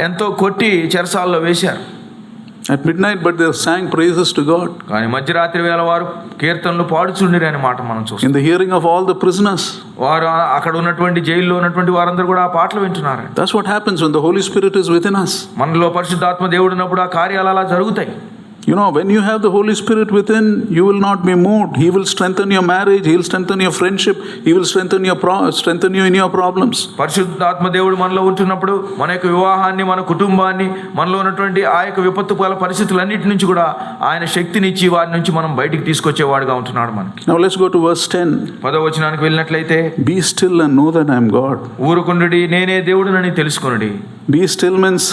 ఎంతో కొట్టి చెరసాలలో వేశారు. At midnight, but they sang praises to God. కానీ మధ్యరాత్రి వేళ వారు కీర్తనలు పాడుచుండిరి అనే మాట మనం చూస్తాం. In the hearing of all the prisoners. వారు అక్కడ ఉన్నటువంటి జైల్లో ఉన్నటువంటి వారందరూ కూడా ఆ పాటలు వింటున్నారు. That's what happens when the Holy Spirit is within us. మనలో పరిశుద్ధాత్మ దేవుడు ఉన్నప్పుడు ఆ కార్యాలు అలా జరుగుతాయి. You know, when you have the Holy Spirit within, you will not be moved. He will strengthen your marriage. He will strengthen your friendship. He will strengthen you in your problems. పరిశుద్ధాత్మ దేవుడు మనలో ఉంటున్నప్పుడు మన యొక్క వివాహాన్ని, మన కుటుంబాన్ని, మనలో ఉన్నటువంటి ఆ యొక్క విపత్తు పరిస్థితులన్నిటి నుంచి కూడా ఆయన శక్తినిచ్చి వారి నుంచి మనం బయటికి తీసుకొచ్చేవాడుగా ఉంటున్నాడు మనకి. Now let's go to verse 10. 10వ వచనానికి వెళ్ళినట్లయితే, Be still and know that I am God. ఊరుకుండుడి, నేనే దేవుడునని తెలుసుకొనుడి. Be still means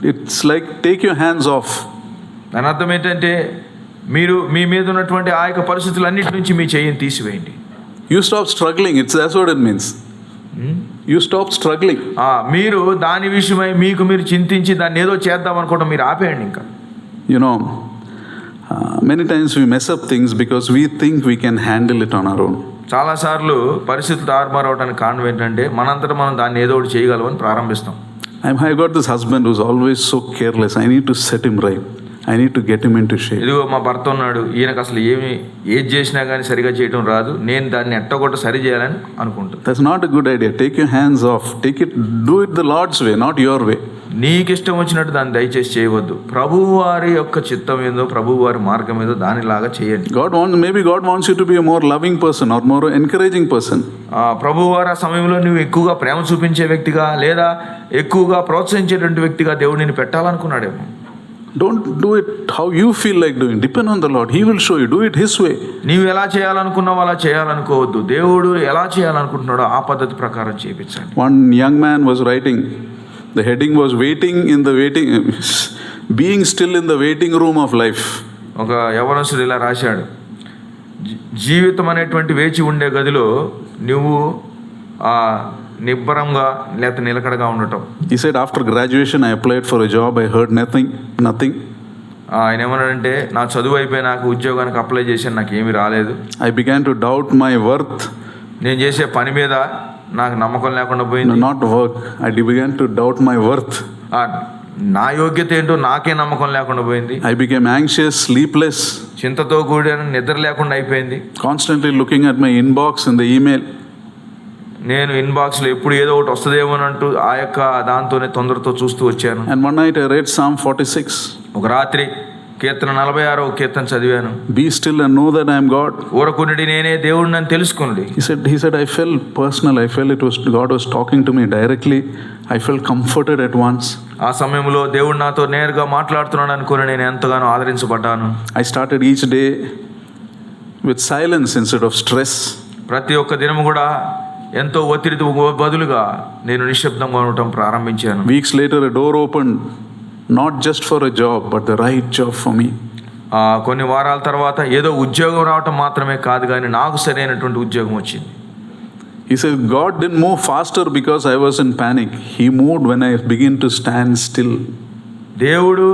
it's like take your hands off. దాని అర్థం ఏంటంటే మీరు మీ మీద ఉన్నటువంటి ఆ యొక్క పరిస్థితులన్నిటి నుంచి మీ చెయ్యిని తీసివేయండి. You stop struggling. That's what it means. You stop struggling. మీరు దాని విషయమై మీకు మీరు చింతించి దాన్ని ఏదో చేద్దాం అనుకోవడం మీరు ఆపేయండి. ఇంకా You know, many times we mess up things because we think we can handle it on our own. చాలాసార్లు పరిస్థితులు తారుమారవడానికి కారణం ఏంటంటే మనంతటా మనం దాన్ని ఏదో ఒకటి చేయగలమని ప్రారంభిస్తాం. I got this husband who's always so careless. I need to set him right. I need to get him into shape. ఇదిగో మా భర్త ఉన్నాడు, ఈయనకు అసలు ఏది చేసినా కానీ సరిగా చేయడం రాదు, నేను దాన్ని ఎట్టగొట్ట సరి చేయాలని అనుకుంటుంది. That's not a good idea. Take your hands off. Do it the Lord's way, not your way. నీకు ఇష్టం వచ్చినట్టు దాన్ని దయచేసి చేయవద్దు. ప్రభువు వారి యొక్క చిత్తం ఏదో, ప్రభువు వారి మార్గం ఏదో దానిలాగా చేయండి. Maybe God wants you to be a more loving person or more encouraging person. ప్రభువు వారి ఆ సమయంలో నువ్వు ఎక్కువగా ప్రేమ చూపించే వ్యక్తిగా లేదా ఎక్కువగా ప్రోత్సహించేటువంటి వ్యక్తిగా దేవుడు నిన్ను పెట్టాలనుకున్నాడేమో. Don't do it how you feel like doing. Depend on the Lord. He will show you. Do it His way. నీవు ఎలా చేయాలనుకున్నావో అలా చేయాలనుకోవద్దు. దేవుడు ఎలా చేయాలనుకుంటున్నాడో ఆ పద్ధతి ప్రకారం చేయించండి. One young man was writing. The heading was being still in the waiting room of life. ఒక యవనస్తుడు ఇలా రాశాడు, జీవితం అనేటువంటి వేచి ఉండే గదిలో నువ్వు నిబ్బరంగా లేకపోతే నిలకడగా ఉండటం. He said, after graduation I applied for a job. I heard nothing. ఆయన ఏమన్నాడంటే, నా చదువు అయిపోయి నాకు ఉద్యోగానికి అప్లై చేశాను, నాకు ఏమీ రాలేదు. I began to doubt my worth. నేను చేసే పని మీద నాకు నమ్మకం లేకుండా పోయింది. Not work. I began to doubt my worth. నా యోగ్యత ఏంటో నాకే నమ్మకం లేకుండా పోయింది. I became anxious, sleepless. చింతతో కూడిన నిద్ర లేకుండా అయిపోయింది. Constantly looking at my inbox in the email. నేను ఇన్బాక్స్లో ఎప్పుడు ఏదో ఒకటి వస్తుందేమోనంటూ ఆ యొక్క దాంతోనే తొందరతో చూస్తూ వచ్చాను. And one night I read Psalm 46. ఒక రాత్రి కీర్తన 46వ కీర్తన చదివాను. Be still and know that I am God. ఊరకునుడి నేనే దేవుడిని అని తెలుసుకునుడి. He said I felt personal. I felt God was talking to me directly. I felt comforted at once. ఆ సమయంలో దేవుడు నాతో నేరుగా మాట్లాడుతున్నాడు అనుకుని నేను ఎంతగానో ఆదరించబడ్డాను. I started each day with silence instead of stress. ప్రతి ఒక్క దినము కూడా ఎంతో ఒత్తిడితో బదులుగా నేను నిశ్శబ్దంగా ఉండటం ప్రారంభించాను. Weeks later a door opened, not just for a job but the right job for me. కొన్ని వారాల తర్వాత ఏదో ఉద్యోగం రావటం మాత్రమే కాదు కానీ నాకు సరైనటువంటి ఉద్యోగం వచ్చింది. He said God didn't move faster because I was in panic. He moved when I began to stand still. దేవుడు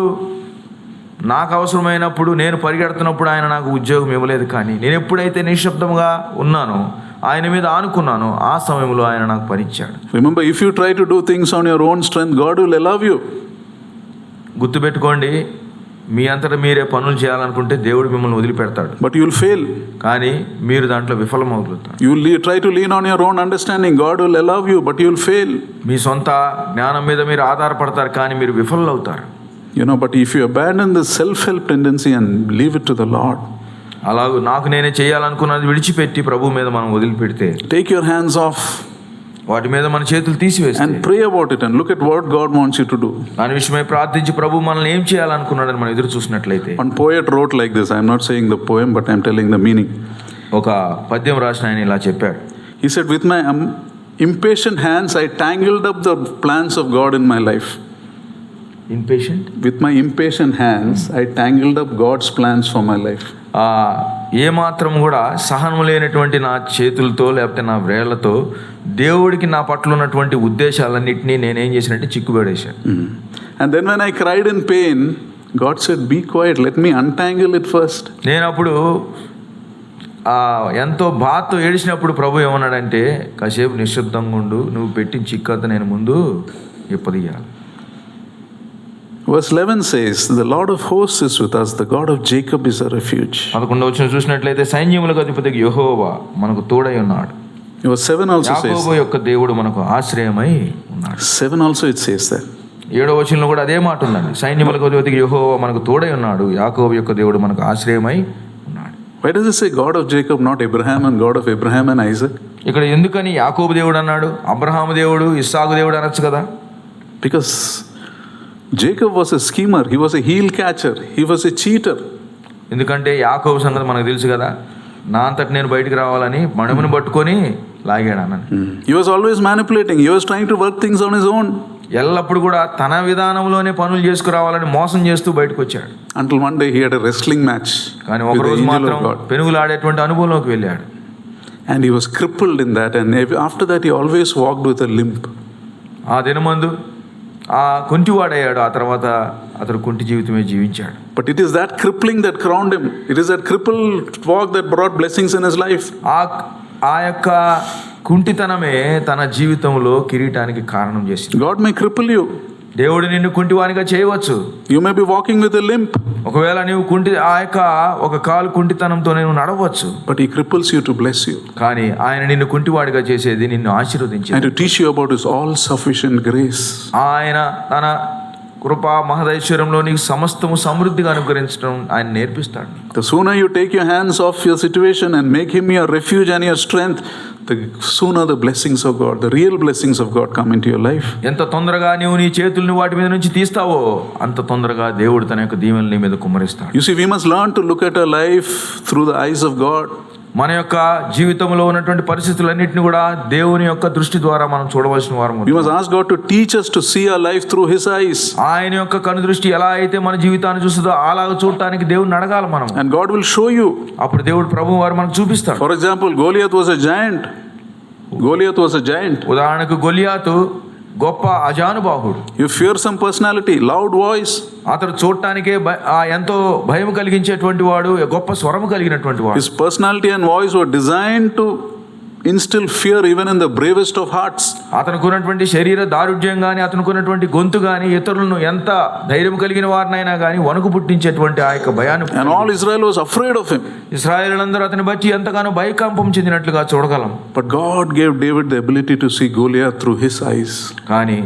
నాకు అవసరమైనప్పుడు నేను పరిగెడుతున్నప్పుడు ఆయన నాకు ఉద్యోగం ఇవ్వలేదు, కానీ నేను ఎప్పుడైతే నిశ్శబ్దంగా ఉన్నానో ఆయన మీద ఆనుకున్నాను ఆ సమయంలో ఆయన నాకు పనిచ్చాడు. Remember, if you try to do things on your own strength, God will allow you. గుర్తుపెట్టుకోండి, మీ అంతటా మీరే పనులు చేయాలనుకుంటే దేవుడు మిమ్మల్ని వదిలిపెడతాడు. But you will fail. కానీ మీరు దాంట్లో విఫలమవుతారు. You will try to lean on your own understanding. God will allow you, but you will fail. మీ సొంత జ్ఞానం మీద మీరు ఆధారపడతారు, కానీ మీరు విఫలమవుతారు. But if you abandon the self-help tendency and leave it to the Lord. అలాగే నాకు నేనే చేయాలనుకున్నది విడిచిపెట్టి ప్రభు మీద మనం వదిలిపెడితే, take your hands off. వాటి మీద మన చేతులు తీసివేసి and pray about it and look at what God wants you to do. దాని విషయమై ప్రార్థించి ప్రభు మనల్ని ఏం చేయాలనుకున్నాడని మనం ఎదురు చూసినట్లయితే. One poet wrote like this. I am not saying the poem but I am telling the meaning. ఒక పద్యం రాసిన ఆయన ఇలా చెప్పాడు. He said, with my impatient hands I tangled up the plans of God in my life. With my impatient hands I tangled up God's plans for my life. ఏ మాత్రం కూడా సహనం లేనటువంటి నా చేతులతో లేకపోతే నా వేళ్లతో దేవుడికి నా పట్ల ఉన్నటువంటి ఉద్దేశాలన్నింటినీ నేనేం చేసినట్టు చిక్కుబడేశాను. And then when I cried in pain, God said, be quiet, let me untangle it first. నేను అప్పుడు ఎంతో బాధతో ఏడిచినప్పుడు ప్రభు ఏమన్నాడంటే, కాసేపు నిశ్శబ్దంగా ఉండు, నువ్వు పెట్టిన చిక్కంత నేను ముందు ఇప్పదీయాలి. Verse 11 says, the Lord of hosts is with us, the God of Jacob is a refuge. 11వ వచనం చూసినట్లయితే సైన్యములకు అధిపతి యెహోవా మనకు తోడై ఉన్నాడు. Verse 7 also says, యాకోబు యొక్క దేవుడు మనకు ఆశ్రయమై ఉన్నాడు. 7 also it says that. 7వ వచనంలో కూడా అదే మాట ఉందండి. సైన్యములకు అధిపతి యెహోవా మనకు తోడై ఉన్నాడు, యాకోబు యొక్క దేవుడు మనకు ఆశ్రయమై ఉన్నాడు. Why does it say God of Jacob, not Abraham and God of Abraham and Isaac? ఇక్కడ ఎందుకని యాకోబు దేవుడు అన్నాడు, అబ్రహాము దేవుడు, ఇస్సాకు దేవుడు అనొచ్చు కదా? Because Jacob was a schemer, he was a heel catcher, he was a cheater. ఎందుకంటే యాకోబు సంగతి మనకు తెలుసు కదా, నా అంతటి నేను బయటికి రావాలని మణుమును పట్టుకొని లాగాడు అన్న. He was always manipulating, he was trying to work things on his own. ఎల్లప్పుడు కూడా తన విధానంలోనే పనులు చేసుకురావాలని మోసం చేస్తూ బయటకు వచ్చాడు. Until one day he had a wrestling match. కానీ ఒక రోజు మాత్రం పెనుగులాడేటువంటి అనుభవంలోకి వెళ్ళాడు. And he was crippled in that, and after that he always walked with a limp. ఆ దినమందు ఆ కుంటివాడయ్యాడు, ఆ తర్వాత అతడు కుంటి జీవితమే జీవించాడు. But it is that crippling that crowned him. It is that crippled walk that brought blessings in his life. ఆ యొక్క కుంటితనమే తన జీవితంలో కిరీటానికి కారణం చేసింది. God may cripple you. దేవుడు నిన్ను కుంటివానిగా చేయవచ్చు. You may be walking with a limp, ఒకవేళ నీవు ఒక కాలు కుంటితనంతో నీవు నడవచ్చు. but He cripples you to bless you కానీ ఆయన నిన్ను కుంటివాడిగా చేసేది నిన్ను ఆశీర్వదించి and to teach you about His all-sufficient grace. ఆయన తన కృపా మహదైశ్వర్యంలో నీకు సమస్తము సమృద్ధిగా అనుగ్రహించడం ఆయన నేర్పిస్తాడు. The sooner you take your hands off your situation and make Him your refuge and your strength, the sooner the blessings of God, the real blessings of God come into your life. ఎంత తొందరగా నీవు నీ చేతుల్ని వాటి మీద నుంచి తీస్తావో అంత తొందరగా దేవుడు తన యొక్క దీవెనలు నీ మీద కుమ్మరిస్తాడు. You see, we must learn to look at our life through the eyes of God. మన యొక్క జీవితంలో ఉన్నటువంటి పరిస్థితులన్నింటినీ కూడా దేవుని యొక్క దృష్టి ద్వారా మనం చూడవలసిన వారము. We must ask God to teach us to see our life through His eyes. ఆయన యొక్క కను దృష్టి ఎలా అయితే మన జీవితాన్ని చూస్తుందో అలాగ చూడటానికి దేవుడిని అడగాలి మనం. And God will show you. అప్పుడు దేవుడు ప్రభువు వారు మనకు చూపిస్తాడు. For example, Goliath was a giant. ఉదాహరణకు గొలియాతు గొప్ప అజానుబాహుడు. You fearsome personality, loud voice. అతడు చూడటానికే ఎంతో భయం కలిగించేటువంటి వాడు, గొప్ప స్వరము కలిగినటువంటి వాడు. His personality and voice were designed to instill fear even in the bravest of hearts. అతనుకున్నటువంటి శరీర దారుఢ్యం గాని, అతనుకున్నటువంటి గొంతు గాని ఇతరులను ఎంత ధైర్యం కలిగిన వారినైనా గాని వణుకు పుట్టించేటువంటి ఆ యొక్క భయాన్ని. And all Israel was afraid of him. ఇశ్రాయేలులందరూ అతని బట్టి ఎంతగానో భయకంపం చెందినట్లుగా చూడగలం. But God gave David the ability to see Goliath through his eyes. కానీ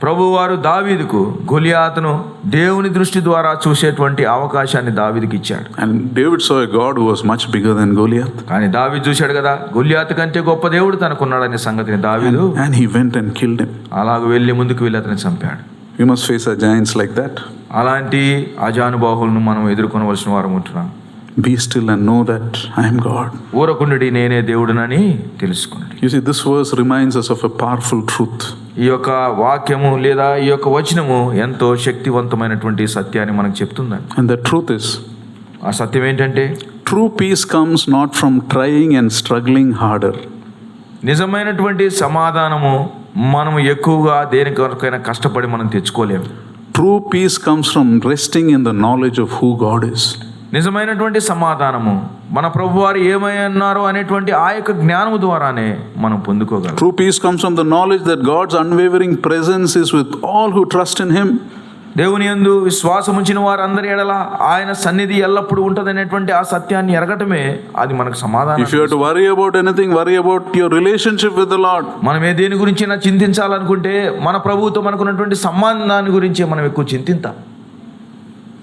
ప్రభువారు దావీదుకు గొలియాతును దేవుని దృష్టి ద్వారా చూసేటువంటి అవకాశాన్ని దావీదుకి ఇచ్చాడు. And David saw a God who was much bigger than Goliath. కానీ దావీదు చూశాడు కదా, గొలియాతు కంటే గొప్ప దేవుడు తనకున్నాడనే సంగతిని దావీదు. And he went and killed him. అలాగ ముందుకు వెళ్ళి అతన్ని చంపాడు. We must face our giants like that. అలాంటి అజానుబాహులను మనం ఎదుర్కొనవలసిన వారు ఉంటున్నాం. Be still and know that I am God. ఊరకుండుడి నేనే దేవుడునని తెలుసుకున్నాడు. You see, this verse reminds us of a powerful truth. ఈ యొక్క వాక్యము లేదా ఈ యొక్క వచనము ఎంతో శక్తివంతమైనటువంటి సత్యాన్ని మనకు చెప్తుందండి. And the truth is, ఆ సత్యం ఏంటంటే true peace comes not from trying and struggling harder. నిజమైనటువంటి సమాధానము మనము ఎక్కువగా దేని కొరకైనా కష్టపడి మనం తెచ్చుకోలేము. True peace comes from resting in the knowledge of who God is. నిజమైనటువంటి సమాధానము మన ప్రభువారు ఏమై అన్నారో అనేటువంటి ఆ యొక్క జ్ఞానము ద్వారానే మనం పొందుకోగలం. True peace comes from the knowledge that God's unwavering presence is with all who trust in Him. దేవుని యందు విశ్వాసం ఉంచిన వారందరి ఎడల ఆయన సన్నిధి ఎల్లప్పుడూ ఉంటదనేటువంటి ఆ సత్యాన్ని ఎరగటమే అది మనకు సమాధానం. If you have to worry about anything, worry about your relationship with the Lord. మనం దేని గురించి చింతించాలనుకుంటే మన ప్రభువుతో మనకున్నటువంటి సంబంధాన్ని గురించి మనం ఎక్కువ చింతిద్దాం.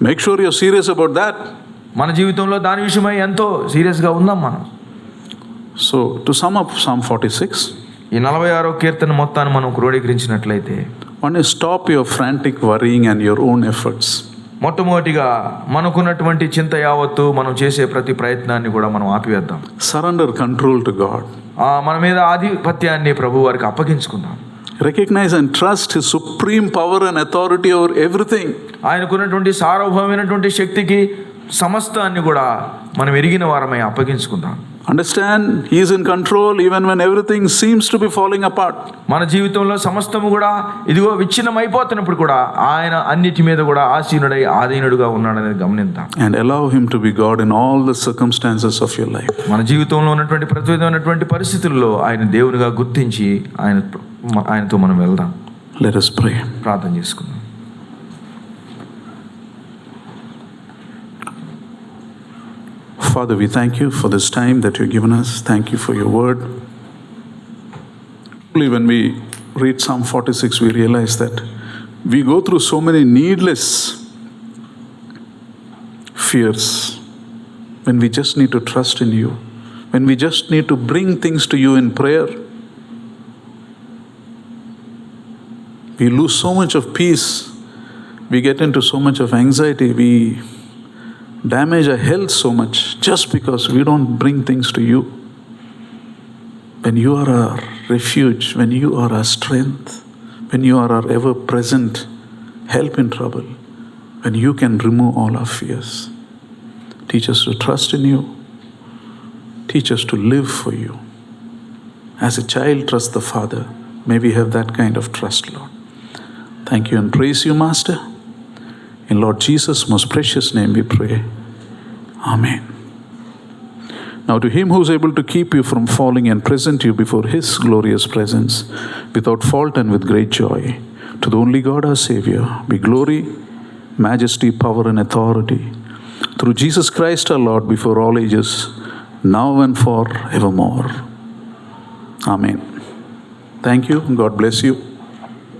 Make sure you're serious about that. మన జీవితంలో దాని విషయమై ఎంతో సీరియస్గా ఉందాం మనం. So to sum up Psalm 46, ఈ 46వ కీర్తన మొత్తాన్ని మనం క్రోడీకరించినట్లయితే, one is stop your frantic worrying and your own efforts. మొట్టమొదటిగా మనకున్నటువంటి చింత యావత్తు మనం చేసే ప్రతి ప్రయత్నాన్ని కూడా మనం ఆపివేద్దాం. Surrender control to God. మన మీద ఆధిపత్యాన్ని ప్రభు వారికి అప్పగించుకుందాం. Recognize and trust His supreme power and authority over everything. ఆయనకున్నటువంటి సార్వభౌమైనటువంటి శక్తికి సమస్తాన్ని కూడా మనం ఎరిగిన వారమై అప్పగించుకుందాం. Understand He is in control even when everything seems to be falling apart. మన జీవితంలో సమస్తము కూడా ఇదిగో విచ్ఛిన్నం అయిపోతున్నప్పుడు కూడా ఆయన అన్నిటి మీద కూడా ఆసీనుడై ఆధీనుడుగా ఉన్నాడనేది గమనిద్దాం. And allow Him to be God in all the circumstances of your life. మన జీవితంలో ఉన్నటువంటి ప్రతి విధమైనటువంటి పరిస్థితుల్లో ఆయన దేవునిగా గుర్తించి ఆయనతో మనం వెళ్దాం. Let us pray. ప్రార్థన చేసుకుందాం. Father, we thank You for this time that You've given us. Thank You for Your word. When we read Psalm 46, we realize that we go through so many needless fears when we just need to trust in You, when we just need to bring things to You in prayer. We lose so much of peace. We get into so much of anxiety. We damage our health so much just because we don't bring things to You. When You are our refuge, when You are our strength, when You are our ever-present help in trouble, when You can remove all our fears. Teach us to trust in You. Teach us to live for You. As a child trusts the Father, may we have that kind of trust, Lord. Thank You and praise You, Master. In Lord Jesus' most precious name we pray. Amen. Now to Him who is able to keep you from falling and present you before His glorious presence without fault and with great joy, To the only God, our Savior, be glory, majesty, power, and authority through Jesus Christ our Lord before all ages, now and forevermore. Amen. Thank you. God bless you.